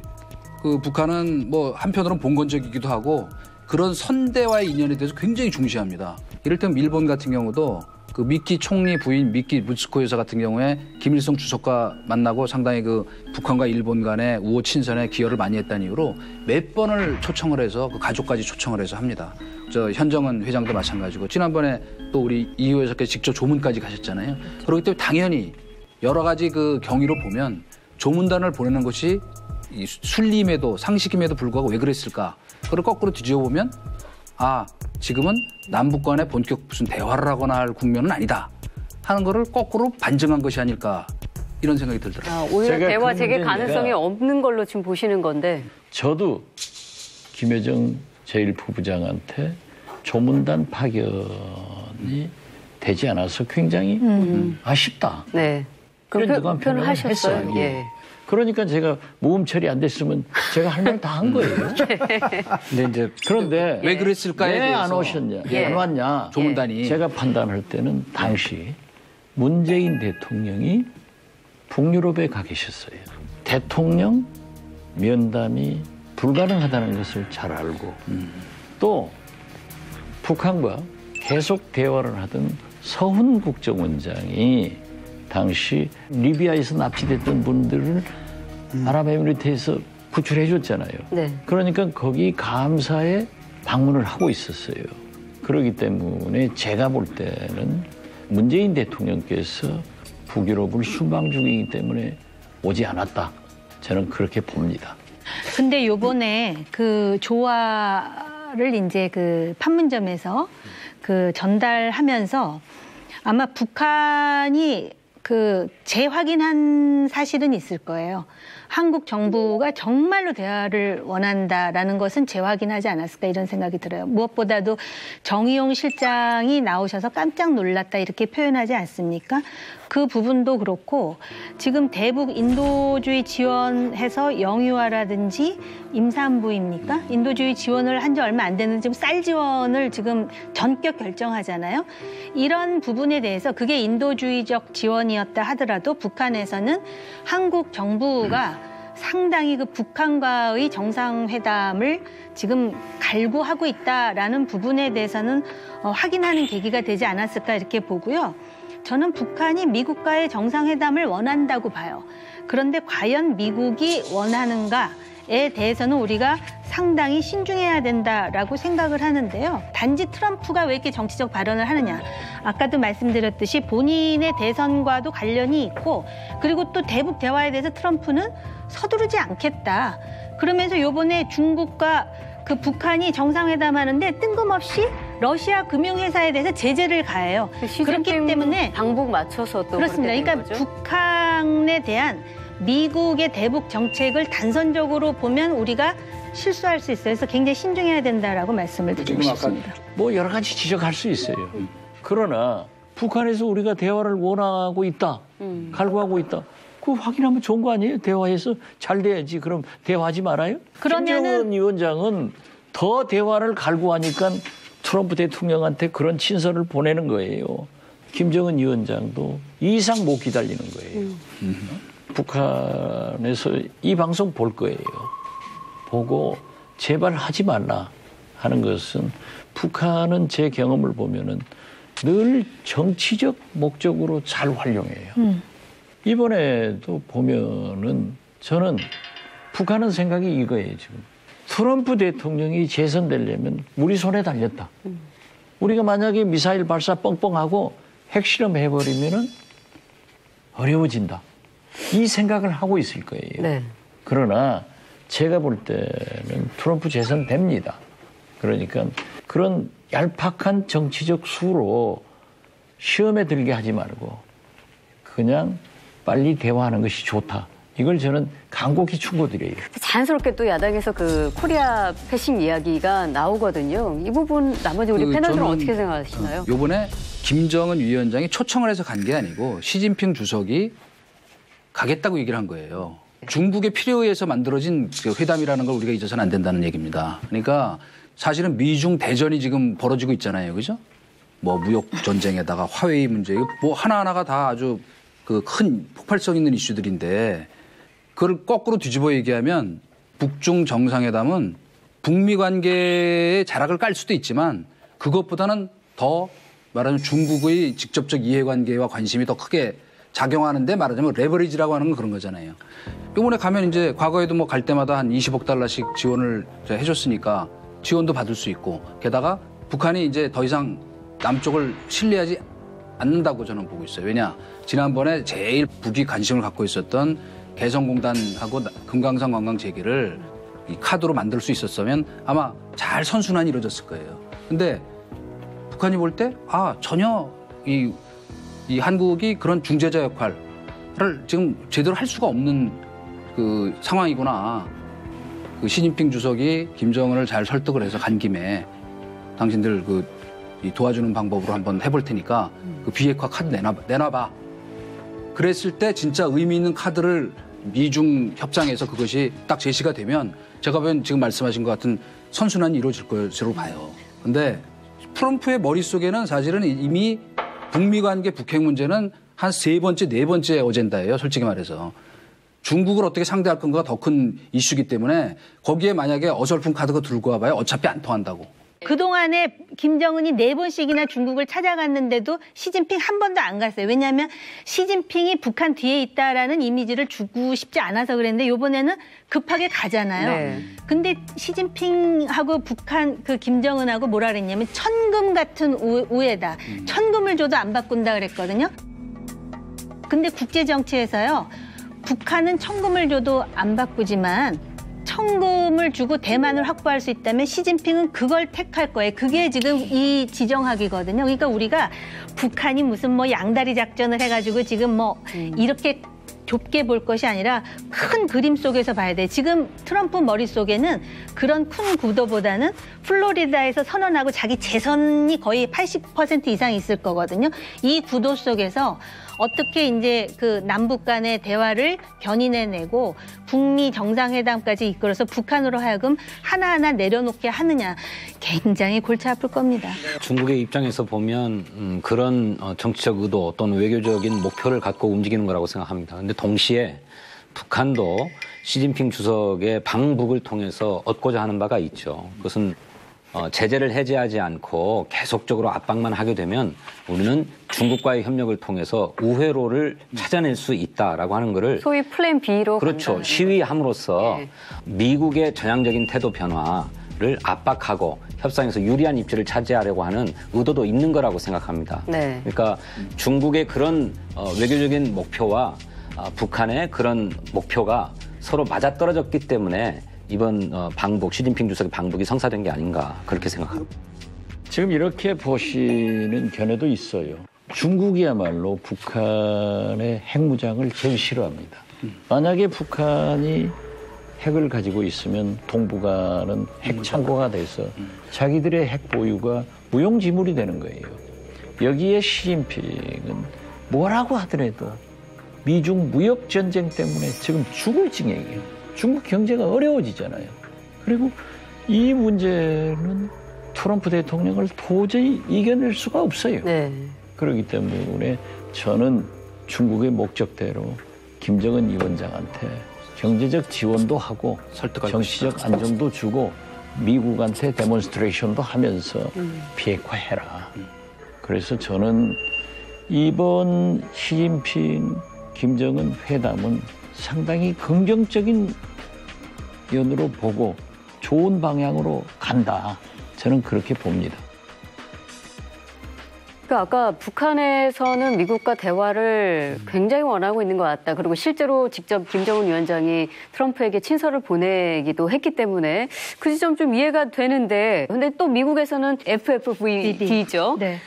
Speaker 6: 그 북한은 뭐 한편으로는 봉건적이기도 하고 그런 선대와의 인연에 대해서 굉장히 중시합니다. 이를테면 일본 같은 경우도 그 미키 총리 부인 미키 무츠코 여사 같은 경우에 김일성 주석과 만나고 상당히 그 북한과 일본 간의 우호 친선에 기여를 많이 했다는 이유로 몇 번을 초청을 해서 그 가족까지 초청을 해서 합니다. 저 현정은 회장도 마찬가지고 지난번에 또 우리 이호 여사께서 직접 조문까지 가셨잖아요. 그렇기 때문에 당연히 여러 가지 그 경위로 보면 조문단을 보내는 것이 이 순리임에도 상식임에도 불구하고 왜 그랬을까? 그걸 거꾸로 뒤져보면 아 지금은 남북 간의 본격 무슨 대화를 하거나 할 국면은 아니다 하는 거를 거꾸로 반증한 것이 아닐까 이런 생각이 들더라고요.
Speaker 1: 오히려
Speaker 2: 제가
Speaker 1: 대화
Speaker 2: 그
Speaker 1: 재개
Speaker 2: 문제는
Speaker 1: 가능성이
Speaker 2: 내가-
Speaker 1: 없는 걸로 지금 보시는 건데.
Speaker 2: 저도 김여정 제1부부장한테 조문단 파견이 되지 않아서 굉장히 아쉽다.
Speaker 1: 네.
Speaker 2: 그런
Speaker 1: 그럼
Speaker 2: 누가
Speaker 1: 표현을 하셨어요.
Speaker 2: 했어요.
Speaker 1: 예.
Speaker 2: 그러니까 제가 모험 처리 안 됐으면 제가 할 말 다 한 거예요.
Speaker 3: 근데 이제
Speaker 2: 그런데
Speaker 6: 왜 그랬을까에
Speaker 2: 왜
Speaker 6: 대해서
Speaker 2: 안 오셨냐,
Speaker 1: 예.
Speaker 2: 안 왔냐.
Speaker 6: 조문단이
Speaker 2: 제가 판단할 때는 당시 문재인 대통령이 북유럽에 가 계셨어요. 대통령 면담이 불가능하다는 것을 잘 알고 또 북한과 계속 대화를 하던 서훈 국정원장이 당시 리비아에서 납치됐던 분들을 아랍에미리트에서 구출해 줬잖아요.
Speaker 1: 네.
Speaker 2: 그러니까 거기 감사에 방문을 하고 있었어요. 그렇기 때문에 제가 볼 때는 문재인 대통령께서 북유럽을 순방 중이기 때문에 오지 않았다. 저는 그렇게 봅니다.
Speaker 5: 근데 요번에 그 조화를 이제 그 판문점에서 그 전달하면서 아마 북한이 그 재확인한 사실은 있을 거예요. 한국 정부가 정말로 대화를 원한다라는 것은 재확인하지 않았을까 이런 생각이 들어요. 무엇보다도 정의용 실장이 나오셔서 깜짝 놀랐다 이렇게 표현하지 않습니까? 그 부분도 그렇고 지금 대북 인도주의 지원해서 영유아라든지 임산부입니까? 인도주의 지원을 한 지 얼마 안 됐는데 지금 쌀 지원을 지금 전격 결정하잖아요. 이런 부분에 대해서 그게 인도주의적 지원이었다 하더라도 북한에서는 한국 정부가 상당히 그 북한과의 정상회담을 지금 갈구하고 있다라는 부분에 대해서는 확인하는 계기가 되지 않았을까 이렇게 보고요. 저는 북한이 미국과의 정상회담을 원한다고 봐요. 그런데 과연 미국이 원하는가에 대해서는 우리가 상당히 신중해야 된다라고 생각을 하는데요. 단지 트럼프가 왜 이렇게 정치적 발언을 하느냐. 아까도 말씀드렸듯이 본인의 대선과도 관련이 있고 그리고 또 대북 대화에 대해서 트럼프는 서두르지 않겠다. 그러면서 요번에 중국과 그 북한이 정상회담 하는데 뜬금없이 러시아 금융회사에 대해서 제재를 가해요. 그렇기 때문에
Speaker 1: 방북 맞춰서 또
Speaker 5: 그렇습니다.
Speaker 1: 그렇게 된
Speaker 5: 그러니까
Speaker 1: 거죠?
Speaker 5: 북한에 대한 미국의 대북 정책을 단선적으로 보면 우리가 실수할 수 있어요. 그래서 굉장히 신중해야 된다라고 말씀을 드리고
Speaker 6: 지금 아까
Speaker 5: 싶습니다.
Speaker 2: 뭐 여러 가지 지적할 수 있어요. 그러나 북한에서 우리가 대화를 원하고 있다, 갈구하고 있다. 그거 확인하면 좋은 거 아니에요? 대화해서 잘 돼야지. 그럼 대화하지 말아요? 김정은 위원장은 더 대화를 갈구하니까 트럼프 대통령한테 그런 친서를 보내는 거예요. 김정은 위원장도 이 이상 못 기다리는 거예요. 북한에서 이 방송 볼 거예요. 보고 제발 하지 말라 하는 것은 북한은 제 경험을 보면은 늘 정치적 목적으로 잘 활용해요. 이번에도 보면은 저는 북한은 생각이 이거예요, 지금. 트럼프 대통령이 재선되려면 우리 손에 달렸다. 우리가 만약에 미사일 발사 뻥뻥하고 핵실험 해버리면은 어려워진다. 이 생각을 하고 있을 거예요.
Speaker 1: 네.
Speaker 2: 그러나 제가 볼 때는 트럼프 재선됩니다. 그러니까 그런 얄팍한 정치적 수로 시험에 들게 하지 말고 그냥 빨리 대화하는 것이 좋다. 이걸 저는 간곡히 충고드려요.
Speaker 1: 자연스럽게 또 야당에서 그 코리아 패싱 이야기가 나오거든요. 이 부분 나머지 우리 패널들은 어떻게 생각하시나요?
Speaker 6: 이번에 김정은 위원장이 초청을 해서 간 게 아니고 시진핑 주석이 가겠다고 얘기를 한 거예요. 중국의 필요에 의해서 만들어진 그 회담이라는 걸 우리가 잊어서는 안 된다는 얘기입니다. 그러니까 사실은 미중 대전이 지금 벌어지고 있잖아요. 그죠? 뭐 무역 전쟁에다가 화웨이 문제, 뭐 하나하나가 다 아주 그 큰 폭발성 있는 이슈들인데 그걸 거꾸로 뒤집어 얘기하면 북중 정상회담은 북미 관계의 자락을 깔 수도 있지만 그것보다는 더 말하자면 중국의 직접적 이해관계와 관심이 더 크게 작용하는데 말하자면 레버리지라고 하는 건 그런 거잖아요. 이번에 가면 이제 과거에도 뭐 갈 때마다 한 20억 달러씩 지원을 해줬으니까 지원도 받을 수 있고 게다가 북한이 이제 더 이상 남쪽을 신뢰하지 않는다고 저는 보고 있어요. 왜냐? 지난번에 제일 북이 관심을 갖고 있었던 개성공단하고 금강산 관광 재개를 이 카드로 만들 수 있었으면 아마 잘 선순환이 이루어졌을 거예요. 근데 북한이 볼 때 전혀 이 한국이 그런 중재자 역할을 지금 제대로 할 수가 없는 그 상황이구나. 그 시진핑 주석이 김정은을 잘 설득을 해서 간 김에 당신들 이 도와주는 방법으로 한번 해볼 테니까 그 비핵화 카드 내놔봐. 그랬을 때 진짜 의미 있는 카드를 미중 협상에서 그것이 딱 제시가 되면 제가 보기엔 지금 말씀하신 것 같은 선순환이 이루어질 것으로 봐요. 근데 트럼프의 머릿속에는 사실은 이미 북미 관계 북핵 문제는 한 3번째, 4번째 어젠다예요. 솔직히 말해서. 중국을 어떻게 상대할 건가가 더 큰 이슈이기 때문에 거기에 만약에 어설픈 카드가 들고 와봐야 어차피 안 통한다고.
Speaker 5: 그동안에 김정은이 4번씩이나 중국을 찾아갔는데도 시진핑 한 번도 안 갔어요. 왜냐하면 시진핑이 북한 뒤에 있다라는 이미지를 주고 싶지 않아서 그랬는데 이번에는 급하게 가잖아요.
Speaker 1: 네.
Speaker 5: 근데 시진핑하고 북한 그 김정은하고 뭐라 그랬냐면 천금 같은 우애다. 천금을 줘도 안 바꾼다 그랬거든요. 근데 국제정치에서요. 북한은 천금을 줘도 안 바꾸지만 천금을 주고 대만을 확보할 수 있다면 시진핑은 그걸 택할 거예요. 그게 지금 이 지정학이거든요. 그러니까 우리가 북한이 무슨 뭐 양다리 작전을 해가지고 지금 뭐 이렇게 좁게 볼 것이 아니라 큰 그림 속에서 봐야 돼. 지금 트럼프 머릿속에는 그런 큰 구도보다는 플로리다에서 선언하고 자기 재선이 거의 80% 이상 있을 거거든요. 이 구도 속에서 어떻게 이제 그 남북 간의 대화를 견인해내고 북미 정상회담까지 이끌어서 북한으로 하여금 하나하나 내려놓게 하느냐. 굉장히 골치 아플 겁니다.
Speaker 3: 중국의 입장에서 보면 그런 정치적 의도 또는 외교적인 목표를 갖고 움직이는 거라고 생각합니다. 그런데 동시에 북한도 시진핑 주석의 방북을 통해서 얻고자 하는 바가 있죠. 그것은 제재를 해제하지 않고 계속적으로 압박만 하게 되면 우리는 중국과의 협력을 통해서 우회로를 찾아낼 수 있다라고 하는 거를
Speaker 1: 소위 플랜 B로
Speaker 3: 그렇죠. 시위함으로써
Speaker 1: 네.
Speaker 3: 미국의 전향적인 태도 변화를 압박하고 협상에서 유리한 입지를 차지하려고 하는 의도도 있는 거라고 생각합니다.
Speaker 1: 네.
Speaker 3: 그러니까 중국의 그런 외교적인 목표와 북한의 그런 목표가 서로 맞아떨어졌기 때문에 이번 시진핑 주석의 방북이 성사된 게 아닌가 그렇게 생각합니다.
Speaker 2: 지금 이렇게 보시는 견해도 있어요. 중국이야말로 북한의 핵무장을 제일 싫어합니다. 만약에 북한이 핵을 가지고 있으면 동북아는 핵 창고가 돼서 자기들의 핵 보유가 무용지물이 되는 거예요. 여기에 시진핑은 뭐라고 하더라도 미중 무역 전쟁 때문에 지금 죽을 지경이에요. 중국 경제가 어려워지잖아요. 그리고 이 문제는 트럼프 대통령을 도저히 이겨낼 수가 없어요.
Speaker 1: 네.
Speaker 2: 그렇기 때문에 저는 중국의 목적대로 김정은 위원장한테 경제적 지원도 하고
Speaker 3: 설득할
Speaker 2: 정치적 안정도 주고 미국한테 데몬스트레이션도 하면서 비핵화해라. 그래서 저는 이번 시진핑 김정은 회담은 상당히 긍정적인 면으로 보고 좋은 방향으로 간다. 저는 그렇게 봅니다.
Speaker 1: 그러니까 아까 북한에서는 미국과 대화를 굉장히 원하고 있는 것 같다. 그리고 실제로 직접 김정은 위원장이 트럼프에게 친서를 보내기도 했기 때문에 그 지점 좀 이해가 되는데, 근데 또 미국에서는 FFVD죠.
Speaker 5: 네.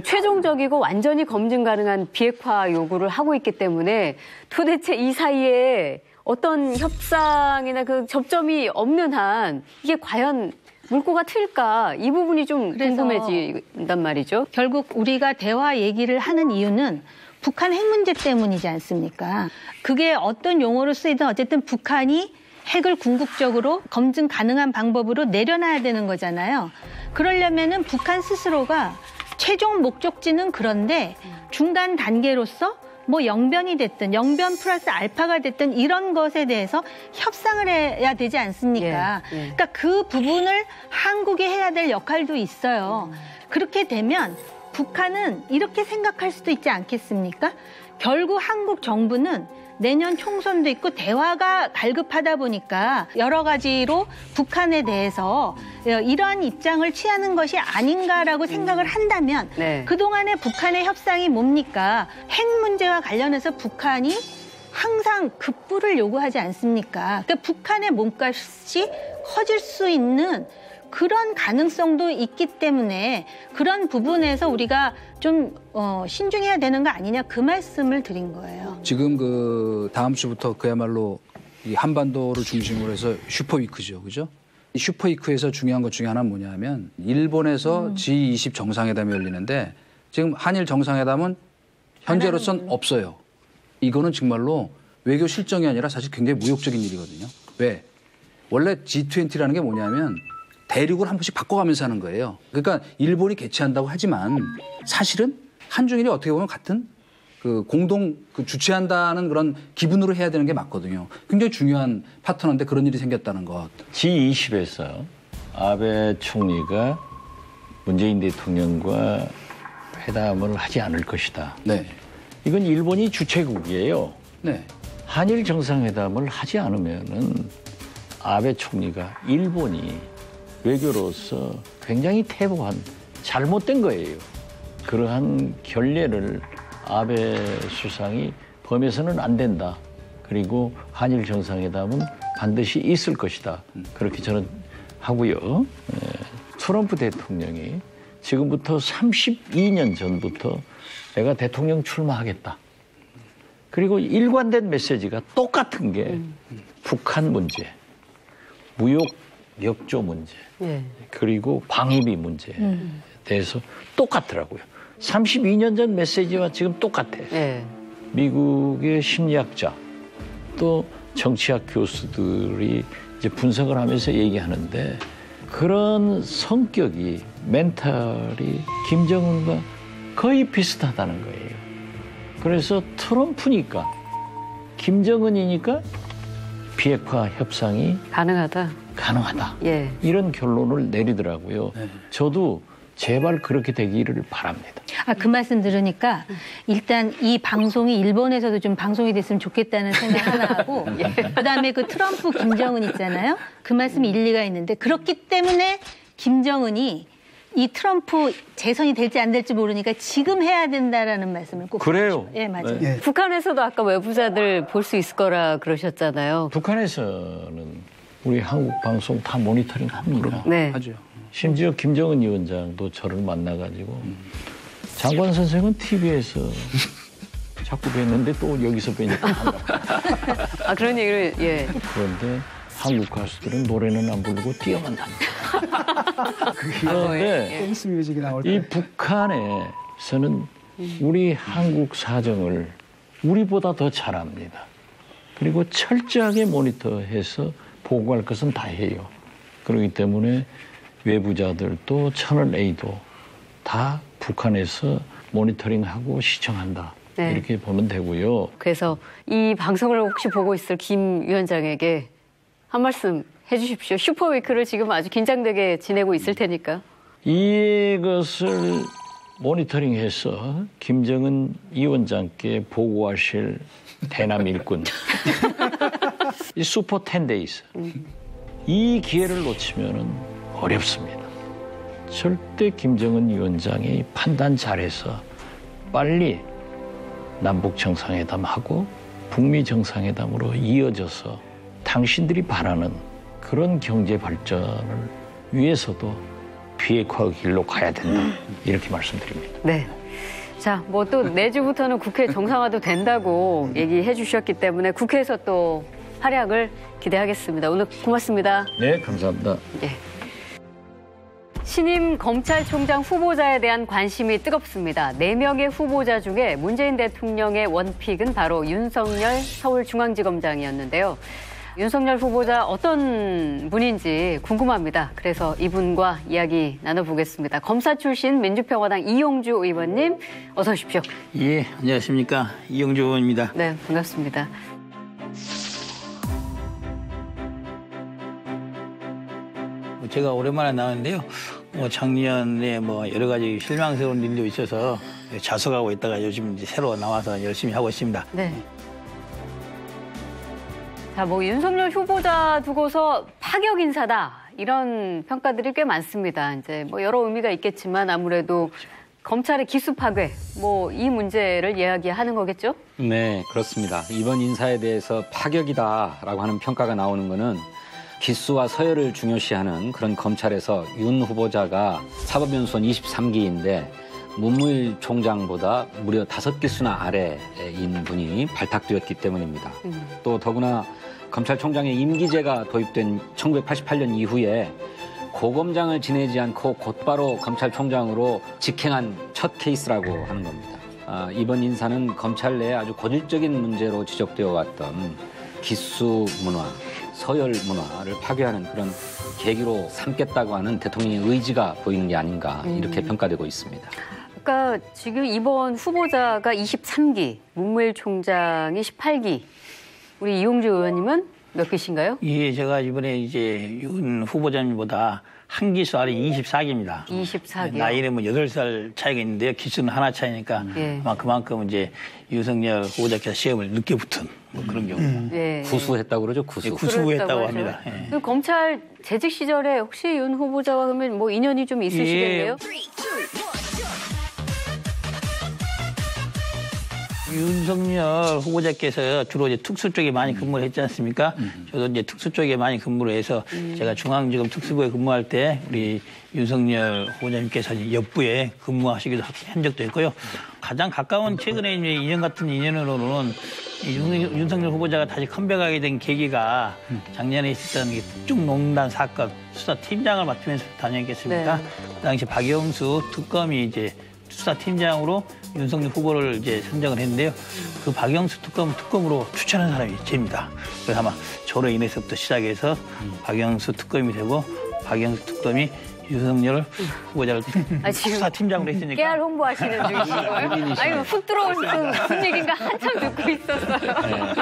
Speaker 1: 최종적이고 완전히 검증 가능한 비핵화 요구를 하고 있기 때문에 도대체 이 사이에 어떤 협상이나 그 접점이 없는 한 이게 과연 물꼬가 틀까? 이 부분이 좀 궁금해진단 말이죠.
Speaker 5: 결국 우리가 대화 얘기를 하는 이유는 북한 핵 문제 때문이지 않습니까? 그게 어떤 용어로 쓰이든 어쨌든 북한이 핵을 궁극적으로 검증 가능한 방법으로 내려놔야 되는 거잖아요. 그러려면은 북한 스스로가 최종 목적지는 그런데 중간 단계로서 뭐 영변이 됐든 영변 플러스 알파가 됐든 이런 것에 대해서 협상을 해야 되지 않습니까?
Speaker 1: 예, 예.
Speaker 5: 그러니까 그 부분을 한국이 해야 될 역할도 있어요. 그렇게 되면 북한은 이렇게 생각할 수도 있지 않겠습니까? 결국 한국 정부는 내년 총선도 있고 대화가 갈급하다 보니까 여러 가지로 북한에 대해서 이러한 입장을 취하는 것이 아닌가라고 생각을 한다면
Speaker 1: 네.
Speaker 5: 그동안의 북한의 협상이 뭡니까? 핵 문제와 관련해서 북한이 항상 급부를 요구하지 않습니까? 그러니까 북한의 몸값이 커질 수 있는 그런 가능성도 있기 때문에 그런 부분에서 우리가 좀 신중해야 되는 거 아니냐 그 말씀을 드린 거예요.
Speaker 6: 지금 그 다음 주부터 그야말로 이 한반도를 중심으로 해서 슈퍼위크죠, 그죠? 이 슈퍼위크에서 중요한 것 중에 하나는 뭐냐면 일본에서 G20 정상회담이 열리는데 지금 한일 정상회담은 현재로선 없어요. 이거는 정말로 외교 실정이 아니라 사실 굉장히 무욕적인 일이거든요. 왜? 원래 G20라는 게 뭐냐면 대륙을 한 번씩 바꿔가면서 하는 거예요. 그러니까 일본이 개최한다고 하지만 사실은 한중일이 어떻게 보면 같은 그 공동 그 주최한다는 그런 기분으로 해야 되는 게 맞거든요. 굉장히 중요한 파트너인데 그런 일이 생겼다는 것.
Speaker 2: G20에서 아베 총리가 문재인 대통령과 회담을 하지 않을 것이다.
Speaker 6: 네.
Speaker 2: 이건 일본이 주최국이에요.
Speaker 6: 네.
Speaker 2: 한일 정상회담을 하지 않으면은 아베 총리가 일본이 외교로서 굉장히 태보한 잘못된 거예요. 그러한 결례를 아베 수상이 범해서는 안 된다. 그리고 한일 정상회담은 반드시 있을 것이다. 그렇게 저는 하고요. 트럼프 대통령이 지금부터 32년 전부터 내가 대통령 출마하겠다. 그리고 일관된 메시지가 똑같은 게 북한 문제, 무역 역조 문제, 그리고 방위비 문제에 대해서 똑같더라고요. 32년 전 메시지와 지금 똑같아. 미국의 심리학자 또 정치학 교수들이 이제 분석을 하면서 얘기하는데 그런 성격이 멘탈이 김정은과 거의 비슷하다는 거예요. 그래서 트럼프니까 김정은이니까 비핵화 협상이 가능하다.
Speaker 1: 예.
Speaker 2: 이런 결론을 내리더라고요. 저도 제발 그렇게 되기를 바랍니다.
Speaker 5: 그 말씀 들으니까 일단 이 방송이 일본에서도 좀 방송이 됐으면 좋겠다는 생각 하나 하고 그다음에 그 트럼프 김정은 있잖아요. 그 말씀이 일리가 있는데 그렇기 때문에 김정은이 이 트럼프 재선이 될지 안 될지 모르니까 지금 해야 된다라는 말씀을 꼭
Speaker 2: 그래요.
Speaker 5: 예, 맞아요.
Speaker 4: 네.
Speaker 1: 북한에서도 아까 외부자들 볼 수 있을 거라 그러셨잖아요.
Speaker 2: 북한에서는 우리 한국 방송 다 모니터링 합니다.
Speaker 1: 네.
Speaker 6: 하죠.
Speaker 2: 심지어 김정은 위원장도 저를 만나가지고 장관 선생은 TV에서 자꾸 뵀는데 또 여기서 뵈니까 한다.
Speaker 1: 그런 얘기를, 예.
Speaker 2: 그런데 한국 가수들은 노래는 안 부르고 뛰어만 다닌다. 그런데
Speaker 4: 댄스 뮤직이 나올
Speaker 2: 이
Speaker 4: 때.
Speaker 2: 북한의 저는 우리 한국 사정을 우리보다 더 잘 압니다. 그리고 철저하게 모니터해서 보고할 것은 다 해요. 그렇기 때문에 외부자들도 채널A도 다 북한에서 모니터링하고 시청한다.
Speaker 1: 네.
Speaker 2: 이렇게 보면 되고요.
Speaker 1: 그래서 이 방송을 혹시 보고 있을 김 위원장에게 한 말씀 해주십시오. 슈퍼위크를 지금 아주 긴장되게 지내고 있을 테니까.
Speaker 2: 이것을 모니터링해서 김정은 위원장께 보고하실 대남 일꾼. 이 슈퍼 10데이스. 이 기회를 놓치면 어렵습니다. 절대 김정은 위원장이 판단 잘해서 빨리 남북 정상회담하고 북미 정상회담으로 이어져서 당신들이 바라는 그런 경제 발전을 위해서도 비핵화 길로 가야 된다. 이렇게 말씀드립니다.
Speaker 1: 네. 자, 뭐 또 내주부터는 국회 정상화도 된다고 얘기해 주셨기 때문에 국회에서 또 활약을 기대하겠습니다. 오늘 고맙습니다.
Speaker 2: 네, 감사합니다.
Speaker 1: 네. 신임 검찰총장 후보자에 대한 관심이 뜨겁습니다. 4명의 후보자 중에 문재인 대통령의 원픽은 바로 윤석열 서울중앙지검장이었는데요. 윤석열 후보자 어떤 분인지 궁금합니다. 그래서 이분과 이야기 나눠보겠습니다. 검사 출신 민주평화당 이용주 의원님 어서 오십시오.
Speaker 7: 예, 안녕하십니까. 이용주 의원입니다.
Speaker 1: 네, 반갑습니다.
Speaker 7: 제가 오랜만에 나왔는데요. 작년에 여러 가지 실망스러운 일도 있어서 자숙하고 있다가 요즘 이제 새로 나와서 열심히 하고 있습니다.
Speaker 1: 네. 자, 윤석열 후보자 두고서 파격 인사다 이런 평가들이 꽤 많습니다. 이제 여러 의미가 있겠지만 아무래도 검찰의 기수 파괴 이 문제를 이야기하는 거겠죠?
Speaker 3: 네, 그렇습니다. 이번 인사에 대해서 파격이다라고 하는 평가가 나오는 거는 기수와 서열을 중요시하는 그런 검찰에서 윤 후보자가 사법연수원 23기인데 문무일 총장보다 무려 5기수나 아래인 분이 발탁되었기 때문입니다. 또 더구나 검찰총장의 임기제가 도입된 1988년 이후에 고검장을 지내지 않고 곧바로 검찰총장으로 직행한 첫 케이스라고 하는 겁니다. 이번 인사는 검찰 내에 아주 고질적인 문제로 지적되어 왔던 기수 문화, 서열 문화를 파괴하는 그런 계기로 삼겠다고 하는 대통령의 의지가 보이는 게 아닌가 이렇게 평가되고 있습니다.
Speaker 1: 그러니까 지금 이번 후보자가 23기, 문무일 총장이 18기, 우리 이용주 의원님은 몇 기신가요?
Speaker 7: 예, 제가 이번에 이제 윤 후보자님보다 한 기수 아래 24기입니다.
Speaker 1: 24기요?
Speaker 7: 나이는 8살 차이가 있는데요. 기수는 하나 차이니까 아마 그만큼 이제 윤석열 후보자께서 시험을 늦게 붙은 그런 경우.
Speaker 1: 네.
Speaker 3: 구수했다고 그러죠, 구수.
Speaker 7: 예, 구수했다고 합니다. 예.
Speaker 1: 그 검찰 재직 시절에 혹시 윤 후보자와 그러면 인연이 좀 있으시겠네요?
Speaker 7: 윤석열 후보자께서 주로 이제 특수 쪽에 많이 근무를 했지 않습니까? 저도 이제 특수 쪽에 많이 근무를 해서 제가 중앙지검 특수부에 근무할 때 우리 윤석열 후보자님께서 옆부에 근무하시기도 한 적도 있고요. 가장 가까운 최근에 이제 인연 같은 인연으로는 윤석열 후보자가 다시 컴백하게 된 계기가 작년에 있었던 특종농단 사건 수사팀장을 맡으면서 다녔겠습니까?
Speaker 1: 네.
Speaker 7: 그 당시 박영수 특검이 이제 수사팀장으로 윤석열 후보를 이제 선정을 했는데요. 그 박영수 특검으로 추천한 사람이 제입니다. 그래서 아마 저로 인해서부터 시작해서 박영수 특검이 되고 박영수 특검이 윤석열 후보자를 수사팀장으로 했으니까.
Speaker 1: 깨알 홍보하시는 중이신 거예요? 아니, 훅 들어오신 무슨 얘기인가 한참 듣고 있었어요.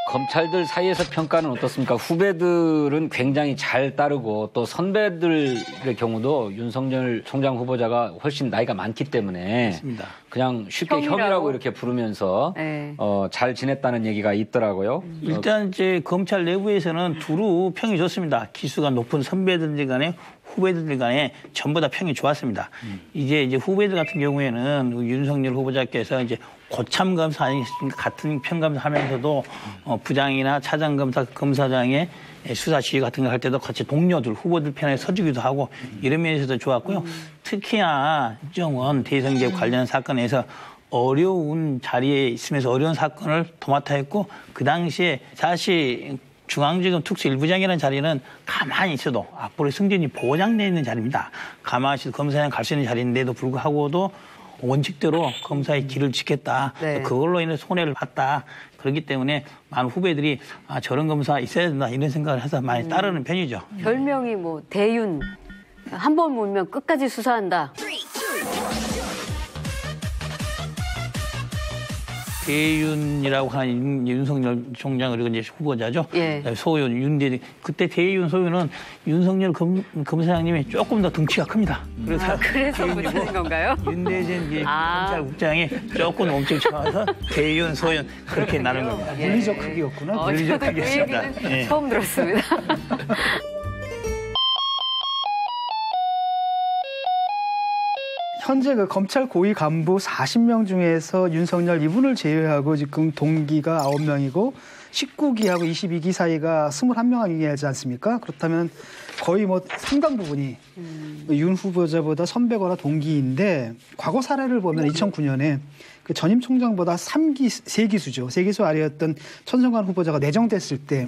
Speaker 3: 검찰들 사이에서 평가는 어떻습니까? 후배들은 굉장히 잘 따르고 또 선배들의 경우도 윤석열 총장 후보자가 훨씬 나이가 많기 때문에
Speaker 7: 맞습니다.
Speaker 3: 그냥 쉽게 형이라고 이렇게 부르면서
Speaker 1: 네.
Speaker 3: 잘 지냈다는 얘기가 있더라고요.
Speaker 7: 일단 이제 검찰 내부에서는 두루 평이 좋습니다. 기수가 높은 선배들 간에 후배들 간에 전부 다 평이 좋았습니다. 이제 후배들 같은 경우에는 윤석열 후보자께서 이제 고참 검사 아니겠습니까? 같은 평검사 하면서도 부장이나 차장 검사장의 수사 지휘 같은 거 할 때도 같이 동료들, 후보들 편에 서주기도 하고 이런 면에서도 좋았고요. 특히나 정원 대선개 관련 사건에서 어려운 자리에 있으면서 어려운 사건을 도맡아 했고 그 당시에 사실 중앙지검 특수 1부장이라는 자리는 가만히 있어도 앞으로 승진이 보장되어 있는 자리입니다. 가만히 있어도 검사장 갈 수 있는 자리인데도 불구하고도 원칙대로 검사의 길을 지켰다.
Speaker 1: 네.
Speaker 7: 그걸로 인해 손해를 봤다. 그렇기 때문에 많은 후배들이 저런 검사 있어야 된다 이런 생각을 해서 많이 따르는 편이죠.
Speaker 1: 별명이 뭐 대윤, 한 번 물면 끝까지 수사한다.
Speaker 7: 대윤이라고 하는 윤석열 총장 그리고 이제 후보자죠.
Speaker 1: 예.
Speaker 7: 소윤, 윤대 그때 대윤, 소윤은 윤석열 검사장님이 조금 더 등치가 큽니다. 그래서
Speaker 1: 그래서 붙이는 건가요?
Speaker 7: 윤대진 이제 검찰국장이 조금 엄청 쳐서 대윤, 소윤 그렇게 나눈 겁니다.
Speaker 4: 물리적 크기였구나.
Speaker 7: 물리적
Speaker 1: 그
Speaker 7: 크기였습니다.
Speaker 1: 얘기는
Speaker 7: 예.
Speaker 1: 처음 들었습니다.
Speaker 4: 현재 그 검찰 고위 간부 40명 중에서 윤석열 이분을 제외하고 지금 동기가 9명이고 19기하고 22기 사이가 21명 아니지 않습니까? 그렇다면 거의 뭐 상당 부분이 윤 후보자보다 선배거나 동기인데 과거 사례를 보면 2009년에 그 전임 총장보다 3기수죠. 3기수 아래였던 천성관 후보자가 내정됐을 때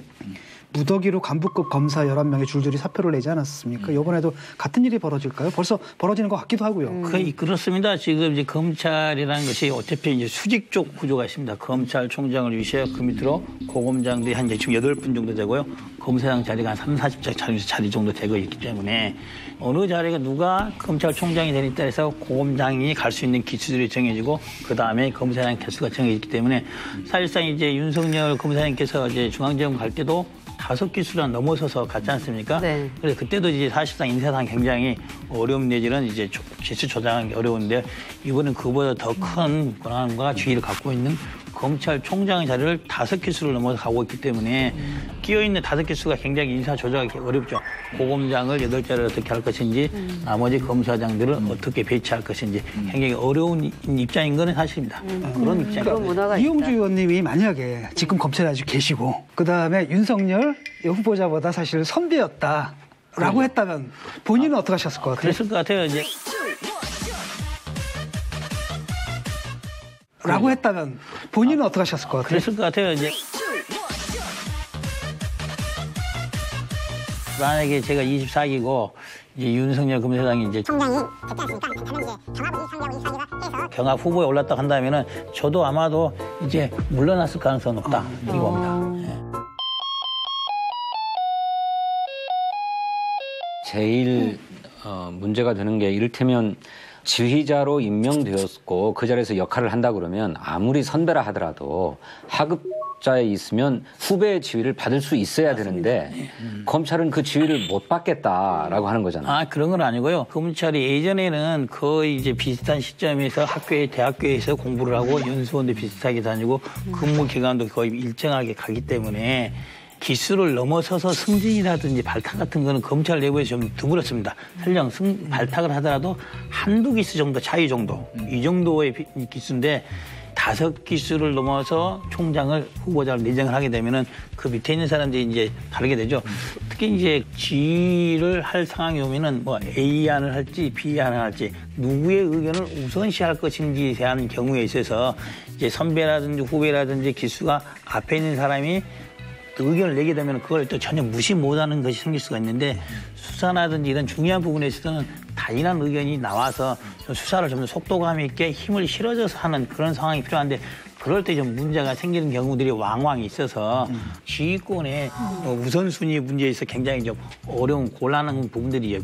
Speaker 4: 무더기로 간부급 검사 11명의 줄줄이 사표를 내지 않았습니까? 이번에도 같은 일이 벌어질까요? 벌써 벌어지는 것 같기도 하고요.
Speaker 7: 그렇습니다. 지금 이제 검찰이라는 것이 어차피 이제 수직 쪽 구조가 있습니다. 검찰총장을 위시하여 그 밑으로 고검장들이 한 지금 8분 정도 되고요. 검사장 자리가 한 30, 40 자리 정도 되고 있기 때문에 어느 자리가 누가 검찰총장이 되느냐에 따라서 고검장이 갈 수 있는 기수들이 정해지고 그다음에 검사장 개수가 정해지기 때문에 사실상 이제 윤석열 검사장께서 이제 중앙지검 갈 때도 5기수를 넘어서서 갔지 않습니까?
Speaker 1: 네.
Speaker 7: 그래서 그때도 이제 사실상 인사상 굉장히 어려운 내지는 이제 기수 조장하기 어려운데 이번엔 그보다 더 큰 권한과 지위를 갖고 있는 검찰총장의 자리를 5기수를 넘어서 가고 있기 때문에 끼어있는 5기수가 굉장히 인사 조작하기 어렵죠. 고검장을 8자리를 어떻게 할 것인지 나머지 검사장들을 어떻게 배치할 것인지 굉장히 어려운 입장인 건 사실입니다. 그런 입장입니다.
Speaker 1: 그런 문화가
Speaker 4: 이용주
Speaker 1: 있다.
Speaker 4: 의원님이 만약에 지금 검찰에 아직 계시고 그다음에 윤석열 후보자보다 사실 선배였다라고 했다면 본인은 어떻게 하셨을 것 같아요?
Speaker 7: 그랬을 것 같아요. 이제
Speaker 4: 라고 했다면 본인은 어떻게 하셨을 것 같아요?
Speaker 7: 그랬을 것 같아요. 이제 만약에 제가 24기고 이제 윤석열 검사장이 이제
Speaker 8: 총장이 됐지 않습니까? 그러면 이제 경합을 1상기하고 2상기가 해서
Speaker 7: 경합 후보에 올랐다 한다면은 저도 아마도 이제 물러났을 가능성은 높다 이렇게 봅니다. 예.
Speaker 3: 제일 문제가 되는 게 이를테면 지휘자로 임명되었고 그 자리에서 역할을 한다 그러면 아무리 선배라 하더라도 하급자에 있으면 후배의 지위를 받을 수 있어야 되는데 검찰은 그 지위를 못 받겠다라고 하는 거잖아요.
Speaker 7: 그런 건 아니고요. 검찰이 예전에는 거의 이제 비슷한 시점에서 학교에 대학교에서 공부를 하고 연수원도 비슷하게 다니고 근무 기간도 거의 일정하게 가기 때문에 기수를 넘어서서 승진이라든지 발탁 같은 거는 검찰 내부에서 좀 드물었습니다. 설령 발탁을 하더라도 한두 기수 정도 차이 정도 이 정도의 기수인데 5기수를 넘어서 총장을 후보자를 내정을 하게 되면은 그 밑에 있는 사람들이 이제 다르게 되죠. 특히 이제 지휘를 할 상황이 오면은 뭐 A안을 할지 B안을 할지 누구의 의견을 우선시할 것인지에 대한 경우에 있어서 이제 선배라든지 후배라든지 기수가 앞에 있는 사람이 의견을 내게 되면 그걸 또 전혀 무시 못하는 것이 생길 수가 있는데 수사라든지 이런 중요한 부분에 있어서는 다양한 의견이 나와서 수사를 좀 더 속도감 있게 힘을 실어줘서 하는 그런 상황이 필요한데 그럴 때 좀 문제가 생기는 경우들이 왕왕 있어서 지휘권의 우선순위 문제에서 굉장히 좀 어려운 곤란한 부분들이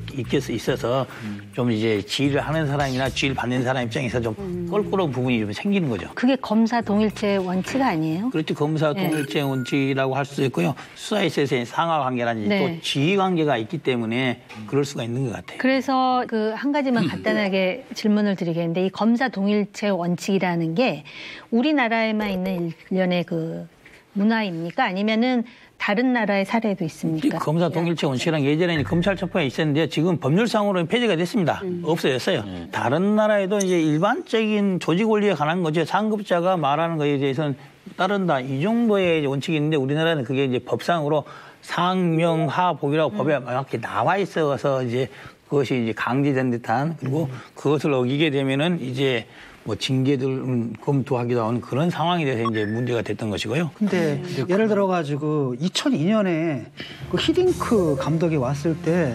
Speaker 7: 있어서 좀 이제 지휘를 하는 사람이나 지휘를 받는 사람 입장에서 좀 껄끄러운 부분이 좀 생기는 거죠.
Speaker 5: 그게 검사 동일체 원칙 아니에요?
Speaker 7: 그렇죠. 검사 동일체 원칙이라고 할 수도 있고요. 수사에 있어서의 상하 관계라든지 또 지휘 관계가 있기 때문에 그럴 수가 있는 것 같아요.
Speaker 5: 그래서 그 한 가지만 간단하게 질문을 드리겠는데 이 검사 동일체 원칙이라는 게 우리나라에만 있는 일련의 그 문화입니까? 아니면은 다른 나라의 사례도 있습니까?
Speaker 7: 검사 동일체 원칙이란 예전에는 검찰청법에 있었는데 지금 법률상으로는 폐지가 됐습니다. 없어졌어요. 다른 나라에도 이제 일반적인 조직 원리에 관한 거죠. 상급자가 말하는 거에 대해서는 따른다. 이 정도의 원칙이 있는데 우리나라는 그게 이제 법상으로 상명하복이라고 법에 명확히 나와 있어서 이제 그것이 이제 강제된 듯한 그리고 그것을 어기게 되면은 이제 뭐 징계들 검토하기도 하는 그런 상황이 돼서 이제 문제가 됐던 것이고요.
Speaker 4: 근데 예를 들어가지고 2002년에 그 히딩크 감독이 왔을 때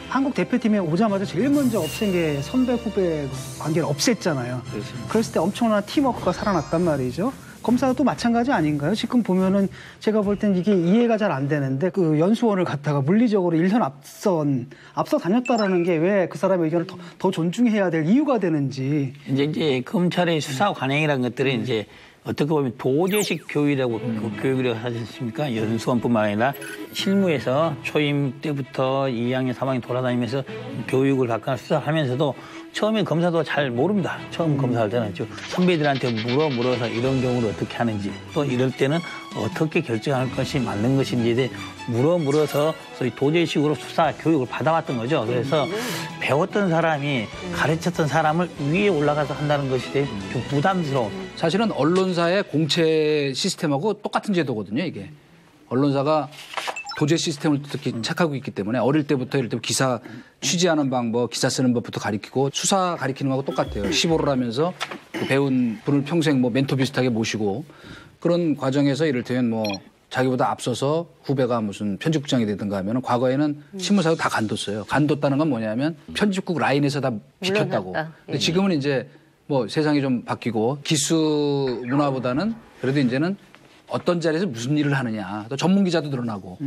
Speaker 4: 한국 대표팀에 오자마자 제일 먼저 없앤 게 선배 후배 관계를 없앴잖아요. 그랬을 때 엄청난 팀워크가 살아났단 말이죠. 검사도 마찬가지 아닌가요? 지금 보면은 제가 볼 땐 이게 이해가 잘 안 되는데 그 연수원을 갖다가 물리적으로 1년 앞서 다녔다라는 게 왜 그 사람의 의견을 더 존중해야 될 이유가 되는지.
Speaker 7: 이제 검찰의 수사 관행이라는 것들은 이제 어떻게 보면 도제식 교육이라고 교육이라고 하지 않습니까? 연수원뿐만 아니라 실무에서 초임 때부터 2학년, 3학년 돌아다니면서 교육을 받거나 수사하면서도 처음에 검사도 잘 모릅니다. 처음 검사할 때는 선배들한테 물어서 이런 경우를 어떻게 하는지 또 이럴 때는 어떻게 결정할 것이 맞는 것인지에 대해 물어서 소위 도제식으로 수사 교육을 받아왔던 거죠. 그래서 배웠던 사람이 가르쳤던 사람을 위에 올라가서 한다는 것이 되게 좀 부담스러운.
Speaker 6: 사실은 언론사의 공채 시스템하고 똑같은 제도거든요, 이게. 언론사가 도제 시스템을 특히 착하고 있기 때문에 어릴 때부터 예를 들면 기사 취재하는 방법, 기사 쓰는 법부터 가르치고 수사 가르치는 거하고 똑같아요. 시보를 하면서 그 배운 분을 평생 뭐 멘토 비슷하게 모시고 그런 과정에서 이를테면 뭐 자기보다 앞서서 후배가 무슨 편집국장이 되든가 하면 과거에는 신문사도 다 간뒀어요. 간뒀다는 건 뭐냐면 편집국 라인에서 다 비켰다고. 근데 지금은 이제 뭐 세상이 좀 바뀌고 기수 문화보다는 그래도 이제는 어떤 자리에서 무슨 일을 하느냐. 또 전문 기자도 늘어나고.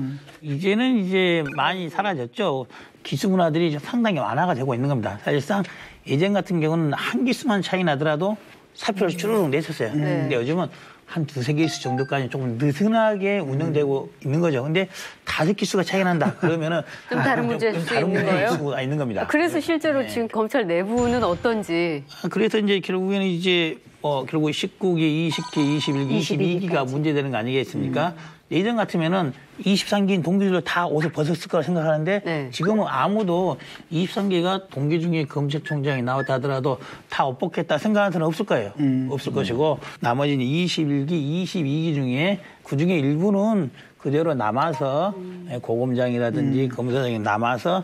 Speaker 7: 이제는 이제 많이 사라졌죠. 기수 문화들이 상당히 완화가 되고 있는 겁니다. 사실상 예전 같은 경우는 한 기수만 차이 나더라도 사표를 쭈르륵 냈었어요. 근데 요즘은 한 두세 기수 정도까지 조금 느슨하게 운영되고 있는 거죠. 근데 5기수가 차이 난다. 그러면은
Speaker 1: 좀 다른 문제일 수 있는 거예요?
Speaker 7: 수가 있는 겁니다.
Speaker 1: 그래서 실제로 지금 검찰 내부는 어떤지.
Speaker 7: 그래서 이제 결국에는 이제 결국 19기, 20기, 21기, 22기가 문제되는 거 아니겠습니까? 예전 같으면은 23기인 동기들도 다 옷을 벗었을 거라 생각하는데 지금은 아무도 23기가 동기 중에 검찰총장이 나왔다 하더라도 다 옷 벗겠다 생각하는 사람은 없을 거예요. 없을 것이고 나머지는 21기, 22기 중에 그중에 일부는 그대로 남아서 고검장이라든지 검사장이 남아서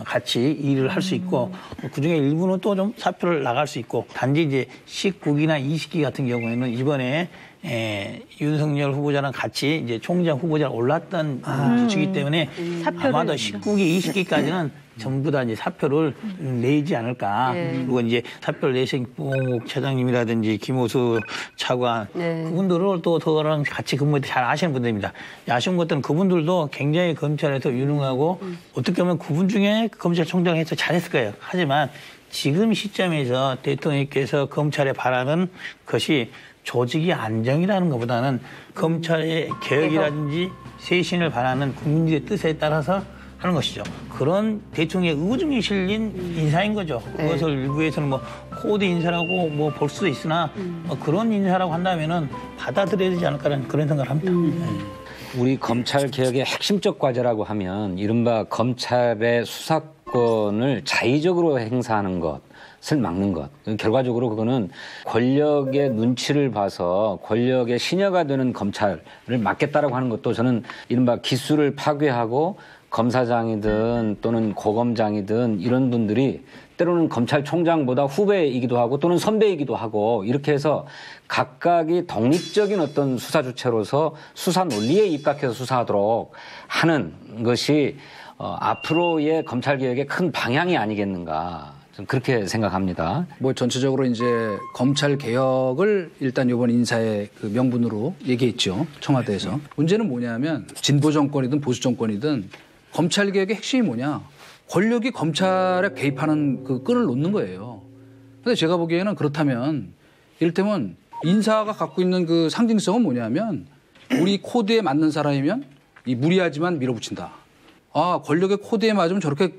Speaker 7: 같이 일을 할 수 있고 그중에 일부는 또 좀 사표를 나갈 수 있고 단지 이제 19기나 20기 같은 경우에는 이번에 윤석열 후보자랑 같이 이제 총장 후보자로 올랐던 주축이기 때문에 아마도 19기, 20기까지는 전부 다 이제 사표를 내지 않을까. 그리고 이제 사표를 내신 봉욱 차장님이라든지 김호수 차관 그분들을 또 저랑 같이 근무해 잘 아시는 분들입니다. 아쉬운 것들은 그분들도 굉장히 검찰에서 유능하고 어떻게 보면 그분 중에 검찰총장 해서 잘했을 거예요. 하지만 지금 시점에서 대통령께서 검찰에 바라는 것이 조직의 안정이라는 것보다는 검찰의 개혁이라든지 쇄신을 바라는 국민들의 뜻에 따라서 하는 것이죠. 그런 대통령의 의중이 실린 인사인 거죠. 그것을 일부에서는 뭐 코드 인사라고 뭐 볼 수도 있으나 그런 인사라고 한다면은 받아들여야 되지 않을까라는 그런 생각을 합니다.
Speaker 3: 우리 검찰 개혁의 핵심적 과제라고 하면 이른바 검찰의 수사권을 자의적으로 행사하는 것을 막는 것. 결과적으로 그거는 권력의 눈치를 봐서 권력의 시녀가 되는 검찰을 막겠다라고 하는 것도 저는 이른바 기수를 파괴하고 검사장이든 또는 고검장이든 이런 분들이 때로는 검찰총장보다 후배이기도 하고 또는 선배이기도 하고 이렇게 해서 각각이 독립적인 어떤 수사 주체로서 수사 논리에 입각해서 수사하도록 하는 것이 앞으로의 검찰개혁의 큰 방향이 아니겠는가. 저는 그렇게 생각합니다.
Speaker 6: 뭐 전체적으로 이제 검찰 개혁을 일단 이번 인사의 그 명분으로 얘기했죠. 청와대에서. 문제는 뭐냐면 진보 정권이든 보수 정권이든 검찰 개혁의 핵심이 뭐냐? 권력이 검찰에 개입하는 그 끈을 놓는 거예요. 근데 제가 보기에는 그렇다면 이를테면 인사가 갖고 있는 그 상징성은 뭐냐면 우리 코드에 맞는 사람이면 이 무리하지만 밀어붙인다. 아, 권력의 코드에 맞으면 저렇게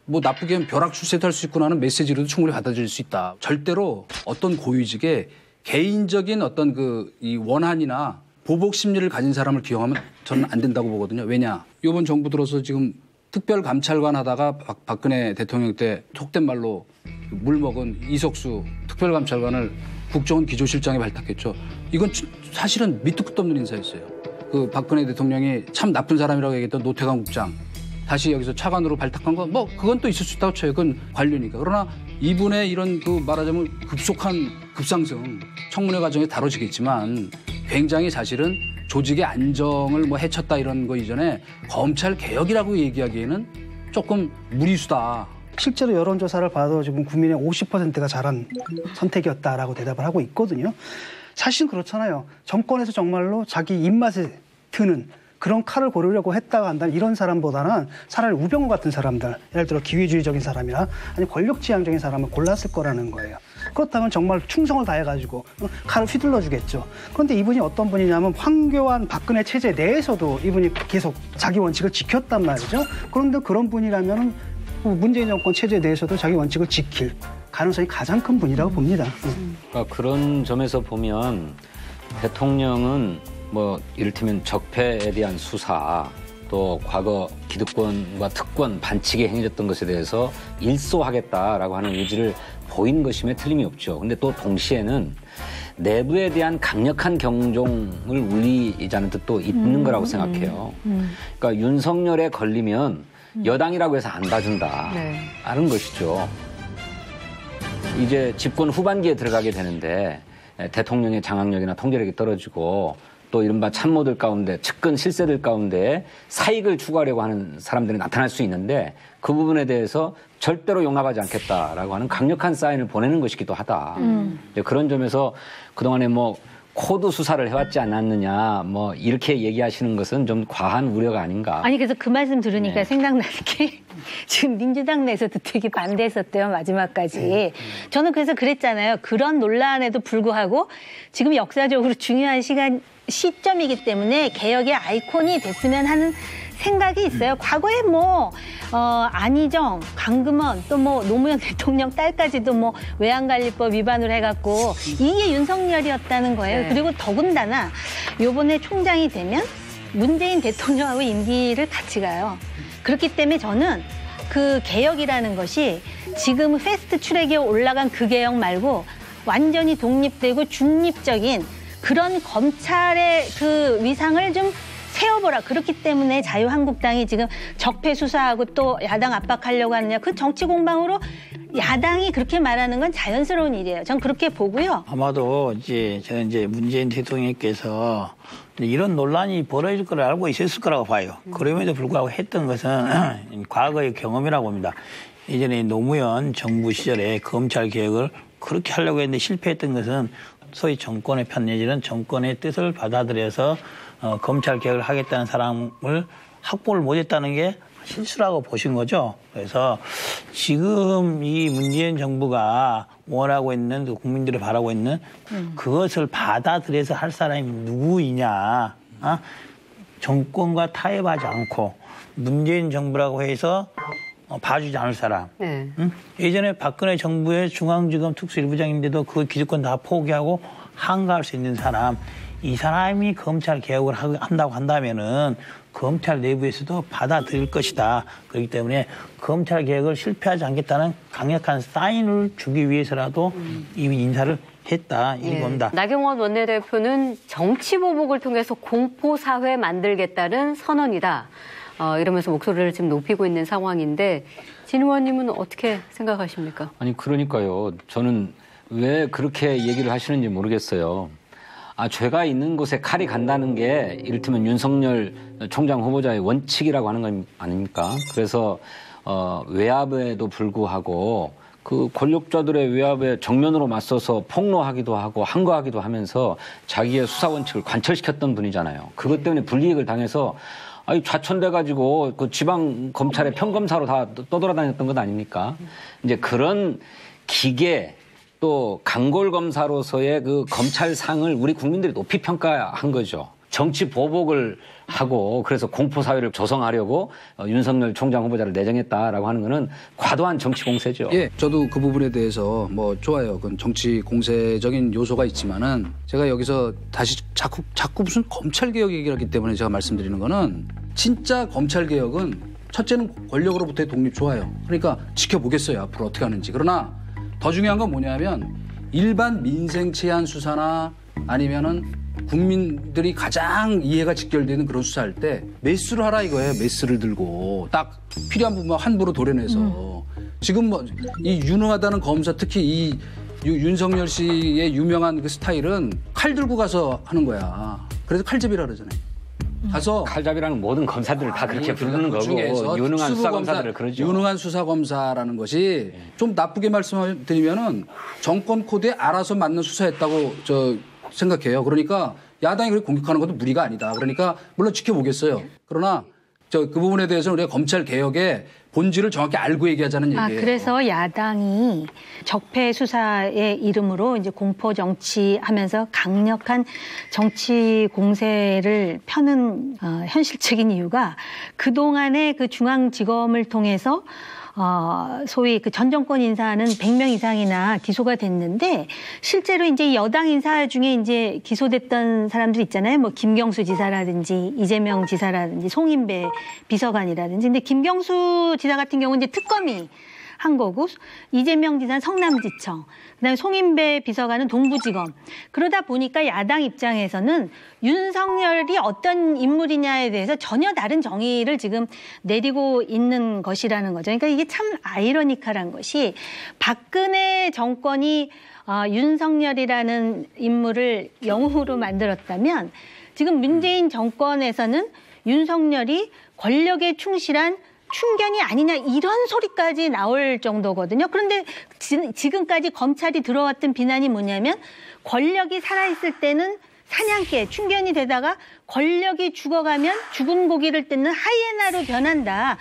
Speaker 6: 뭐 나쁘게 벼락 출세도 할 수 있구나 하는 메시지로도 충분히 받아들일 수 있다. 절대로 어떤 고위직에 개인적인 어떤 그 이 원한이나 보복 심리를 가진 사람을 기용하면 저는 안 된다고 보거든요. 왜냐? 이번 정부 들어서 지금 특별감찰관 하다가 박근혜 대통령 때 속된 말로 물 먹은 이석수 특별감찰관을 국정원 기조실장에 발탁했죠. 이건 사실은 밑도 끝도 없는 인사였어요. 그 박근혜 대통령이 참 나쁜 사람이라고 얘기했던 노태강 국장 다시 여기서 차관으로 발탁한 건 뭐 그건 또 있을 수 있다고 쳐요. 그건 관료니까. 그러나 이분의 이런 그 말하자면 급속한 급상승 청문회 과정에 다뤄지겠지만 굉장히 사실은 조직의 안정을 뭐 해쳤다 이런 거 이전에 검찰 개혁이라고 얘기하기에는 조금 무리수다.
Speaker 4: 실제로 여론조사를 봐도 지금 국민의 50%가 잘한 선택이었다라고 대답을 하고 있거든요. 사실은 그렇잖아요. 정권에서 정말로 자기 입맛에 드는 그런 칼을 고르려고 했다가 한다면 이런 사람보다는 차라리 우병우 같은 사람들, 예를 들어 기회주의적인 사람이나 아니 권력지향적인 사람을 골랐을 거라는 거예요. 그렇다면 정말 충성을 다해가지고 칼을 휘둘러 주겠죠. 그런데 이분이 어떤 분이냐면 황교안 박근혜 체제 내에서도 이분이 계속 자기 원칙을 지켰단 말이죠. 그런데 그런 분이라면 문재인 정권 체제 내에서도 자기 원칙을 지킬 가능성이 가장 큰 분이라고 봅니다.
Speaker 3: 그러니까 그런 점에서 보면 대통령은 뭐 이를테면 적폐에 대한 수사 또 과거 기득권과 특권 반칙에 행해졌던 것에 대해서 일소하겠다라고 하는 의지를 보인 것임에 틀림이 없죠. 근데 또 동시에는 내부에 대한 강력한 경종을 울리자는 뜻도 있는 거라고 생각해요. 그러니까 윤석열에 걸리면 여당이라고 해서 안 봐준다 하는 것이죠. 이제 집권 후반기에 들어가게 되는데 대통령의 장악력이나 통제력이 떨어지고 또 이른바 참모들 가운데 측근 실세들 가운데 사익을 추구하려고 하는 사람들이 나타날 수 있는데 그 부분에 대해서 절대로 용납하지 않겠다라고 하는 강력한 사인을 보내는 것이기도 하다. 그런 점에서 그동안에 뭐 코드 수사를 해왔지 않았느냐 뭐 이렇게 얘기하시는 것은 좀 과한 우려가 아닌가.
Speaker 5: 아니 그래서 그 말씀 들으니까 생각나는 게 지금 민주당 내에서도 되게 반대했었대요. 마지막까지. 저는 그래서 그랬잖아요. 그런 논란에도 불구하고 지금 역사적으로 중요한 시점이기 때문에 개혁의 아이콘이 됐으면 하는 생각이 있어요. 과거에 안희정, 강금원, 또 노무현 대통령 딸까지도 외환관리법 위반을 해갖고 이게 윤석열이었다는 거예요.
Speaker 1: 네.
Speaker 5: 그리고 더군다나 요번에 총장이 되면 문재인 대통령하고 임기를 같이 가요. 그렇기 때문에 저는 그 개혁이라는 것이 지금 패스트 트랙에 올라간 그 개혁 말고 완전히 독립되고 중립적인 그런 검찰의 그 위상을 좀 세워보라. 그렇기 때문에 자유한국당이 지금 적폐 수사하고 또 야당 압박하려고 하느냐. 그 정치 공방으로 야당이 그렇게 말하는 건 자연스러운 일이에요. 전 그렇게 보고요.
Speaker 7: 아마도 저는 문재인 대통령께서 이런 논란이 벌어질 걸 알고 있었을 거라고 봐요. 그럼에도 불구하고 했던 것은 과거의 경험이라고 봅니다. 예전에 노무현 정부 시절에 검찰 개혁을 그렇게 하려고 했는데 실패했던 것은 소위 정권의 편 내지는 정권의 뜻을 받아들여서 검찰 개혁을 하겠다는 사람을 확보를 못했다는 게 실수라고 보신 거죠. 그래서 지금 이 문재인 정부가 원하고 있는 국민들이 바라고 있는 그것을 받아들여서 할 사람이 누구이냐. 정권과 타협하지 않고 문재인 정부라고 해서 봐주지 않을 사람.
Speaker 1: 네.
Speaker 7: 예전에 박근혜 정부의 중앙지검 특수일부장인데도 그 기득권 다 포기하고 한가할 수 있는 사람. 이 사람이 검찰 개혁을 한다고 한다면은 검찰 내부에서도 받아들일 것이다. 그렇기 때문에 검찰 개혁을 실패하지 않겠다는 강력한 사인을 주기 위해서라도 이미 인사를 했다. 이겁니다.
Speaker 1: 나경원 원내대표는 정치 보복을 통해서 공포사회 만들겠다는 선언이다. 이러면서 목소리를 지금 높이고 있는 상황인데 진 의원님은 어떻게 생각하십니까?
Speaker 3: 아니 그러니까요. 저는 왜 그렇게 얘기를 하시는지 모르겠어요. 죄가 있는 곳에 칼이 간다는 게 이를테면 윤석열 총장 후보자의 원칙이라고 하는 건 아닙니까? 그래서 외압에도 불구하고 그 권력자들의 외압에 정면으로 맞서서 폭로하기도 하고 항거하기도 하면서 자기의 수사 원칙을 관철시켰던 분이잖아요. 그것 때문에 불이익을 당해서 좌천돼가지고 그 지방 검찰의 평검사로 다 떠돌아다녔던 것 아닙니까? 이제 그런 기계 또 강골 검사로서의 그 검찰상을 우리 국민들이 높이 평가한 거죠. 정치 보복을 하고 그래서 공포사회를 조성하려고 윤석열 총장 후보자를 내정했다라고 하는 거는 과도한 정치 공세죠.
Speaker 6: 예, 저도 그 부분에 대해서 좋아요. 그건 정치 공세적인 요소가 있지만은 제가 여기서 다시 자꾸 무슨 검찰 개혁 얘기를 하기 때문에 제가 말씀드리는 거는 진짜 검찰 개혁은 첫째는 권력으로부터의 독립 좋아요. 그러니까 지켜보겠어요. 앞으로 어떻게 하는지. 그러나 더 중요한 건 뭐냐면 일반 민생 치안 수사나 아니면은 국민들이 가장 이해가 직결되는 그런 수사할 때 매수를 하라 이거예요. 매수를 들고 딱 필요한 부분만 함부로 도려내서 지금 뭐 이 유능하다는 검사 특히 이 윤석열 씨의 유명한 그 스타일은 칼 들고 가서 하는 거야. 그래서 칼잡이라 그러잖아요. 가서
Speaker 3: 칼잡이라는 모든 검사들을 다 그렇게 부르는 거고 유능한 수사검사들을 그러죠.
Speaker 6: 유능한 수사검사라는 것이 좀 나쁘게 말씀드리면은 정권 코드에 알아서 맞는 수사했다고 저 생각해요. 그러니까 야당이 그렇게 공격하는 것도 무리가 아니다. 그러니까 물론 지켜보겠어요. 그러나 그 부분에 대해서는 우리가 검찰 개혁의 본질을 정확히 알고 얘기하자는 얘기예요.
Speaker 5: 그래서 야당이 적폐 수사의 이름으로 이제 공포 정치하면서 강력한 정치 공세를 펴는 현실적인 이유가 그동안의 그 중앙지검을 통해서 소위 그 전 정권 인사는 100명 이상이나 기소가 됐는데 실제로 이제 여당 인사 중에 이제 기소됐던 사람들 있잖아요. 뭐 김경수 지사라든지 이재명 지사라든지 송인배 비서관이라든지. 근데 김경수 지사 같은 경우는 이제 특검이 한 거고 이재명 지사는 성남지청, 그다음에 송인배 비서관은 동부지검. 그러다 보니까 야당 입장에서는 윤석열이 어떤 인물이냐에 대해서 전혀 다른 정의를 지금 내리고 있는 것이라는 거죠. 그러니까 이게 참 아이러니컬한 것이 박근혜 정권이 윤석열이라는 인물을 영웅으로 만들었다면 지금 문재인 정권에서는 윤석열이 권력에 충실한 충견이 아니냐 이런 소리까지 나올 정도거든요. 그런데 지금까지 검찰이 들어왔던 비난이 뭐냐면 권력이 살아있을 때는 사냥개, 충견이 되다가 권력이 죽어가면 죽은 고기를 뜯는 하이에나로 변한다.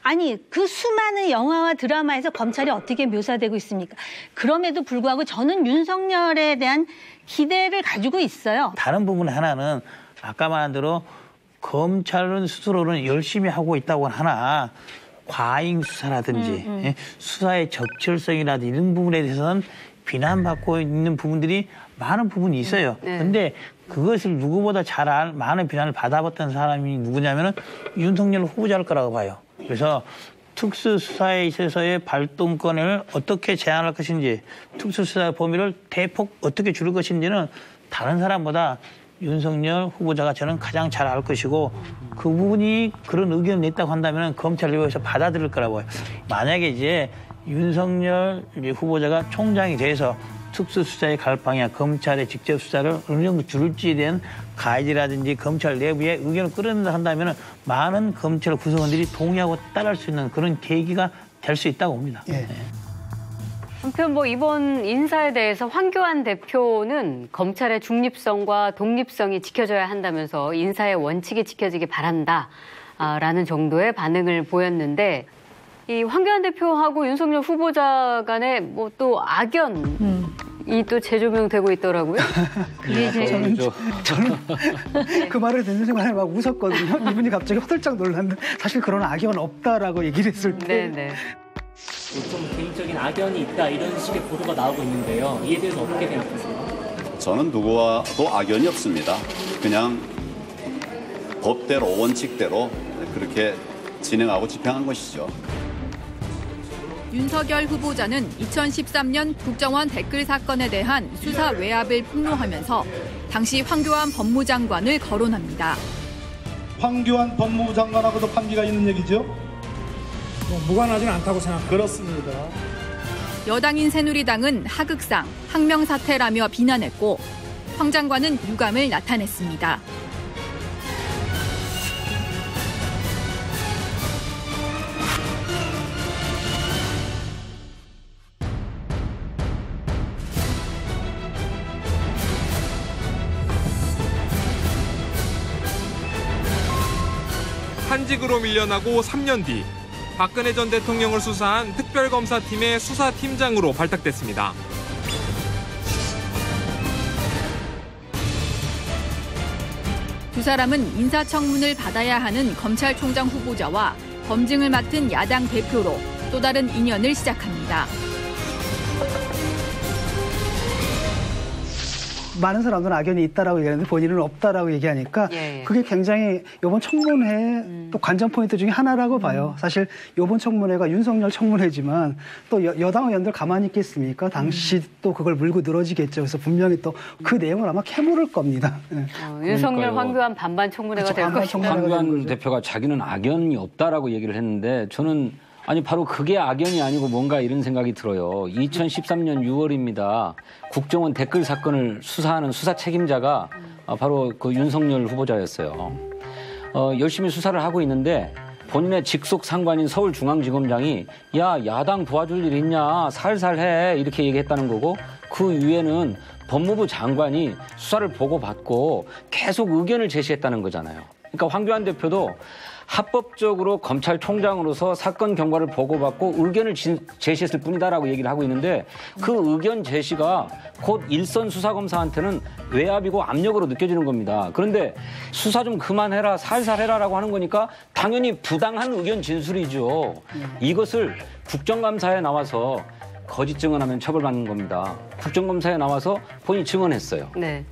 Speaker 5: 아니 그 수많은 영화와 드라마에서 검찰이 어떻게 묘사되고 있습니까? 그럼에도 불구하고 저는 윤석열에 대한 기대를 가지고 있어요.
Speaker 7: 다른 부분 하나는 아까 말한 대로 검찰은 스스로는 열심히 하고 있다고 하나 과잉 수사라든지 수사의 적절성이라든지 이런 부분에 대해서는 비난받고 있는 부분들이 많은 부분이 있어요. 그런데 그것을 누구보다 잘 많은 비난을 받아봤던 사람이 누구냐면은 윤석열 후보자일 거라고 봐요. 그래서 특수수사에 있어서의 발동권을 어떻게 제한할 것인지 특수수사의 범위를 대폭 어떻게 줄일 것인지는 다른 사람보다 윤석열 후보자가 저는 가장 잘 알 것이고 그 부분이 그런 의견을 냈다고 한다면 검찰 내부에서 받아들일 거라고 봐요. 만약에 이제 윤석열 후보자가 총장이 돼서 특수수사에 갈 방향, 검찰의 직접 수사를 어느 정도 줄일지에 대한 가이드라든지 검찰 내부의 의견을 끌어낸다 한다면 많은 검찰 구성원들이 동의하고 따라할 수 있는 그런 계기가 될 수 있다고 봅니다.
Speaker 4: 예.
Speaker 1: 한편 뭐 이번 인사에 대해서 황교안 대표는 검찰의 중립성과 독립성이 지켜져야 한다면서 인사의 원칙이 지켜지기 바란다라는 정도의 반응을 보였는데 이 황교안 대표하고 윤석열 후보자 간에 뭐 또 악연이 또 재조명되고 있더라고요.
Speaker 5: 그게
Speaker 4: 저는 그 말을 듣는 순간에 막 웃었거든요. 이분이 갑자기 허들짝 놀랐는데 사실 그런 악연 없다라고 얘기를 했을 때.
Speaker 1: 네네.
Speaker 9: 좀 개인적인 악연이 있다 이런 식의 보도가 나오고 있는데요. 이에 대해서 어떻게 생각하세요?
Speaker 10: 저는 누구와도 악연이 없습니다. 그냥 법대로 원칙대로 그렇게 진행하고 집행한 것이죠.
Speaker 11: 윤석열 후보자는 2013년 국정원 댓글 사건에 대한 수사 외압을 폭로하면서 당시 황교안 법무장관을 거론합니다.
Speaker 12: 황교안 법무부 장관하고도 관계가 있는 얘기죠?
Speaker 9: 무관하지는 않다고 생각합니다.
Speaker 12: 그렇습니다.
Speaker 11: 여당인 새누리당은 하극상, 항명사태라며 비난했고 황 장관은 유감을 나타냈습니다.
Speaker 13: 한직으로 밀려나고 3년 뒤 박근혜 전 대통령을 수사한 특별검사팀의 수사팀장으로 발탁됐습니다.
Speaker 11: 두 사람은 인사청문을 받아야 하는 검찰총장 후보자와 검증을 맡은 야당 대표로 또 다른 인연을 시작합니다.
Speaker 4: 많은 사람들은 악연이 있다라고 얘기하는데 본인은 없다라고 얘기하니까 그게 굉장히 이번 청문회 또 관전 포인트 중에 하나라고 봐요. 사실 이번 청문회가 윤석열 청문회지만 또 여당의 연들 가만히 있겠습니까? 당시 또 그걸 물고 늘어지겠죠. 그래서 분명히 또 그 내용을 아마 캐물을 겁니다.
Speaker 1: 윤석열, 황교안 반반 청문회가 될 것이다.
Speaker 3: 황교안 대표가 자기는 악연이 없다라고 얘기를 했는데 저는 아니 바로 그게 악연이 아니고 뭔가 이런 생각이 들어요. 2013년 6월입니다. 국정원 댓글 사건을 수사하는 수사 책임자가 바로 그 윤석열 후보자였어요. 열심히 수사를 하고 있는데 본인의 직속 상관인 서울중앙지검장이 야 야당 도와줄 일 있냐 살살 해 이렇게 얘기했다는 거고 그 위에는 법무부 장관이 수사를 보고받고 계속 의견을 제시했다는 거잖아요. 그러니까 황교안 대표도 합법적으로 검찰총장으로서 사건 경과를 보고받고 의견을 제시했을 뿐이다라고 얘기를 하고 있는데 그 의견 제시가 곧 일선 수사검사한테는 외압이고 압력으로 느껴지는 겁니다. 그런데 수사 좀 그만해라 살살 해라라고 하는 거니까 당연히 부당한 의견 진술이죠. 이것을 국정감사에 나와서 거짓 증언하면 처벌받는 겁니다. 국정감사에 나와서 본인이 증언했어요.
Speaker 1: 네.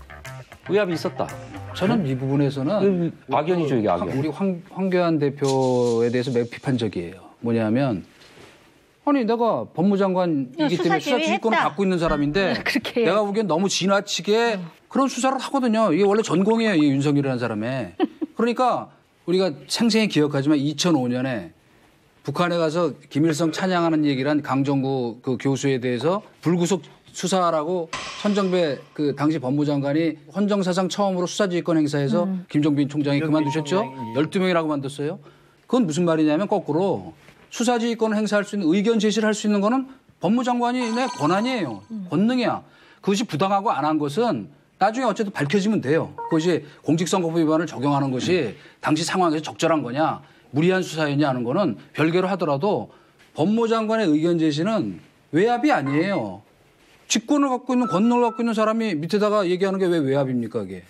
Speaker 3: 외압이 있었다.
Speaker 6: 저는 이 부분에서는
Speaker 3: 악연이죠, 이게 악연.
Speaker 6: 우리 황교안 대표에 대해서 매우 비판적이에요. 뭐냐면 아니 내가 법무장관이기 때문에 수사지휘권을 갖고 있는 사람인데 내가 보기엔 너무 지나치게 그런 수사를 하거든요. 이게 원래 전공이에요, 이 윤석열이라는 사람의. 그러니까 우리가 생생히 기억하지만 2005년에 북한에 가서 김일성 찬양하는 얘기를 한 강정구 그 교수에 대해서 불구속 수사라고 천정배 그 당시 법무장관이 헌정사상 처음으로 수사지휘권 행사해서 김종빈 총장이 그만두셨죠. 12명이라고 만뒀어요. 그건 무슨 말이냐면 거꾸로 수사지휘권을 행사할 수 있는 의견 제시를 할 수 있는 거는 법무장관이 내 권한이에요. 권능이야. 그것이 부당하고 안 한 것은 나중에 어쨌든 밝혀지면 돼요. 그것이 공직선거법 위반을 적용하는 것이 당시 상황에서 적절한 거냐 무리한 수사였냐 하는 거는 별개로 하더라도 법무장관의 의견 제시는 외압이 아니에요. 직권을 갖고 있는 권능을 갖고 있는 사람이 밑에다가 얘기하는 게 왜 외압입니까 그게.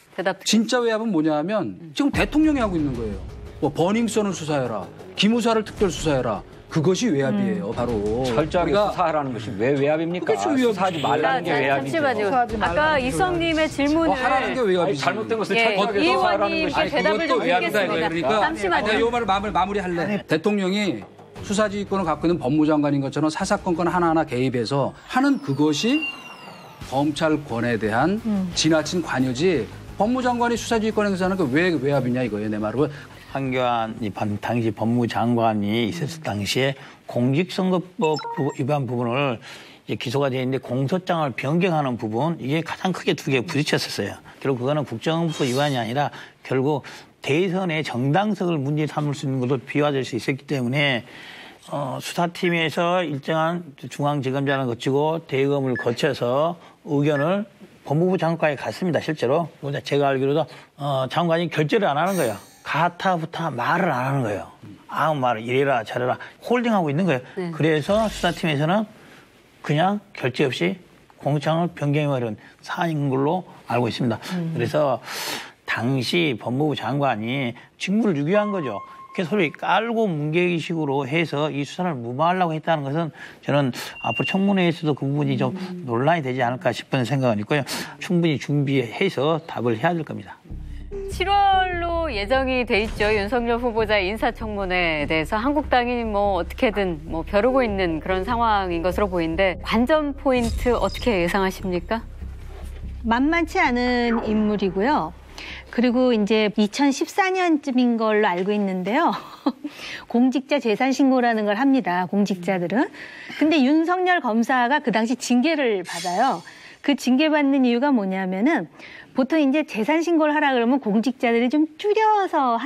Speaker 6: 진짜 외압은 뭐냐 하면 지금 대통령이 하고 있는 거예요. 뭐 버닝썬을 수사해라. 기무사를 특별 수사해라. 그것이 외압이에요. 바로.
Speaker 3: 철저하게 수사하라는 것이 왜 외압입니까? 수사하지 말라는 게 외압이죠.
Speaker 1: 잠시만요. 아까 이성님의 질문을.
Speaker 3: 하라는 게 외압이지. 잘못된 것을 철저하게 수사하라는 것이.
Speaker 1: 대답을 좀 드리겠습니다.
Speaker 6: 그러니까
Speaker 1: 잠시만요.
Speaker 6: 내가 이 말을 마무리할래. 대통령이 수사지휘권을 갖고 있는 법무장관인 것처럼 사사건건 하나하나 개입해서 하는 그것이 검찰권에 대한 지나친 관여지 법무장관이 수사지휘권 행사하는 게 왜 외압이냐 이거예요. 내 말은.
Speaker 7: 황교안이 당시 법무장관이 있었을 당시에 공직선거법 위반 부분을 이제 기소가 되어 있는데 공소장을 변경하는 부분 이게 가장 크게 두 개 부딪혔었어요. 결국 그거는 국정법 위반이 아니라 결국 대선의 정당성을 문제 삼을 수 있는 것도 비화될 수 있었기 때문에 수사팀에서 일정한 중앙지검장을 거치고 대검을 거쳐서 의견을 법무부 장관에 갔습니다. 실제로. 제가 알기로도 장관이 결재를 안 하는 거예요. 가타부타 말을 안 하는 거예요. 아무 말을 이래라 저래라 홀딩하고 있는 거예요. 네. 그래서 수사팀에서는 그냥 결재 없이 공소장을 변경해버린 사안인 걸로 알고 있습니다. 그래서 당시 법무부 장관이 직무를 유기한 거죠. 이렇게 소리 깔고 뭉개기식으로 해서 이 수사를 무마하려고 했다는 것은 저는 앞으로 청문회에서도 그 부분이 좀 논란이 되지 않을까 싶은 생각은 있고요. 충분히 준비해서 답을 해야 될 겁니다.
Speaker 1: 7월로 예정이 돼 있죠. 윤석열 후보자 인사청문회에 대해서 한국당이 뭐 어떻게든 뭐 벼르고 있는 그런 상황인 것으로 보이는데 관전 포인트 어떻게 예상하십니까?
Speaker 5: 만만치 않은 인물이고요. 그리고 이제 2014년쯤인 걸로 알고 있는데요. 공직자 재산 신고라는 걸 합니다. 공직자들은. 근데 윤석열 검사가 그 당시 징계를 받아요. 그 징계받는 이유가 뭐냐면은 보통 이제 재산 신고를 하라 그러면 공직자들이 좀 줄여서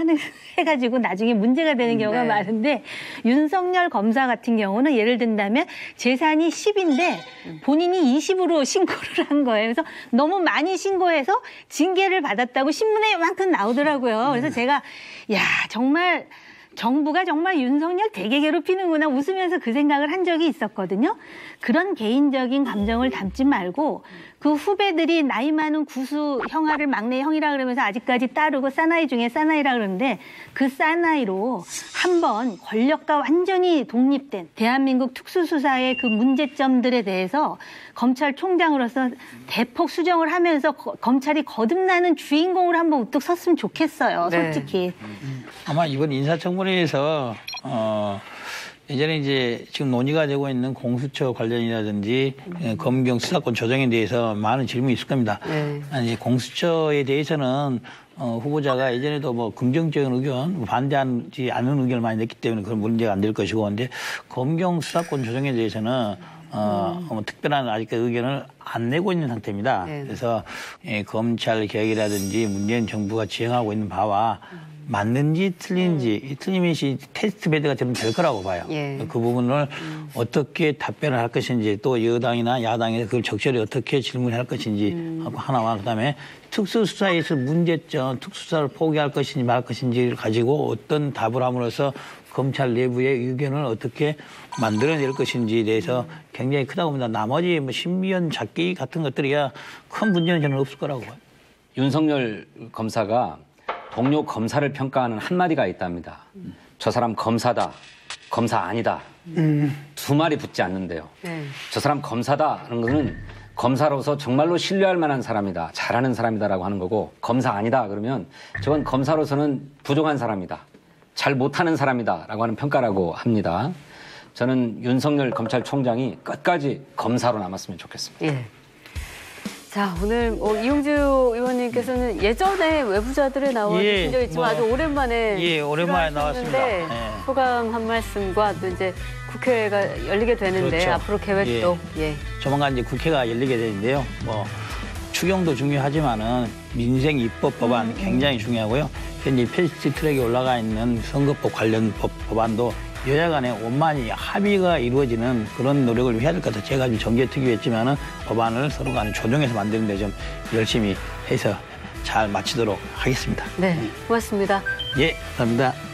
Speaker 5: 해가지고 나중에 문제가 되는 경우가 많은데 윤석열 검사 같은 경우는 예를 든다면 재산이 10인데 본인이 20으로 신고를 한 거예요. 그래서 너무 많이 신고해서 징계를 받았다고 신문에 이만큼 나오더라고요. 그래서 제가 야 정말 정부가 정말 윤석열 되게 괴롭히는구나 웃으면서 그 생각을 한 적이 있었거든요. 그런 개인적인 감정을 담지 말고 그 후배들이 나이 많은 구수 형아를 막내 형이라 그러면서 아직까지 따르고 사나이 중에 사나이라 그러는데 그 사나이로 한번 권력과 완전히 독립된 대한민국 특수수사의 그 문제점들에 대해서 검찰총장으로서 대폭 수정을 하면서 검찰이 거듭나는 주인공으로 한번 우뚝 섰으면 좋겠어요. 솔직히.
Speaker 7: 네. 아마 이번 인사청문회에서 예전에 이제 지금 논의가 되고 있는 공수처 관련이라든지 검경 수사권 조정에 대해서 많은 질문이 있을 겁니다. 이제 공수처에 대해서는 후보자가 예전에도 뭐 긍정적인 의견, 반대하지 않은 의견을 많이 냈기 때문에 그런 문제가 안 될 것이고, 근데 검경 수사권 조정에 대해서는 뭐 특별한 아직까지 의견을 안 내고 있는 상태입니다.
Speaker 1: 네.
Speaker 7: 그래서 검찰 개혁이라든지 문재인 정부가 지향하고 있는 바와 맞는지 틀린지 틀림없이 테스트 베드가 되면 될 거라고 봐요.
Speaker 1: 예.
Speaker 7: 그 부분을 어떻게 답변을 할 것인지 또 여당이나 야당이 그걸 적절히 어떻게 질문을 할 것인지 하고 하나와 그다음에 특수수사에서 문제점, 특수수사를 포기할 것인지 말 것인지를 가지고 어떤 답을 함으로써 검찰 내부의 의견을 어떻게 만들어낼 것인지에 대해서 굉장히 크다고 봅니다. 나머지 뭐 신비한 잡기 같은 것들이야 큰 문제는 저는 없을 거라고 봐요.
Speaker 3: 윤석열 검사가 동료 검사를 평가하는 한마디가 있답니다. 저 사람 검사다, 검사 아니다. 두 말이 붙지 않는데요.
Speaker 1: 네.
Speaker 3: 저 사람 검사다라는 것은 검사로서 정말로 신뢰할 만한 사람이다, 잘하는 사람이다라고 하는 거고, 검사 아니다 그러면 저건 검사로서는 부족한 사람이다, 잘 못하는 사람이다라고 하는 평가라고 합니다. 저는 윤석열 검찰총장이 끝까지 검사로 남았으면 좋겠습니다.
Speaker 1: 예. 자, 오늘 이용주 의원님께서는 예전에 외부자들에 나와 주신 적 있지만 아주 오랜만에
Speaker 7: 오랜만에 나왔습니다. 네.
Speaker 1: 소감 한 말씀과 또 이제 국회가 열리게 되는데
Speaker 7: 그렇죠.
Speaker 1: 앞으로 계획도
Speaker 7: 조만간 이제 국회가 열리게 되는데요. 뭐 추경도 중요하지만은 민생 입법 법안 굉장히 중요하고요. 현재 패스트 트랙에 올라가 있는 선거법 관련 법안도 여야 간에 원만히 합의가 이루어지는 그런 노력을 해야 될 것 같아요. 제가 좀 정개특위했지만은 법안을 서로 간에 조정해서 만드는 데 좀 열심히 해서 잘 마치도록 하겠습니다.
Speaker 1: 네, 고맙습니다.
Speaker 7: 예, 감사합니다.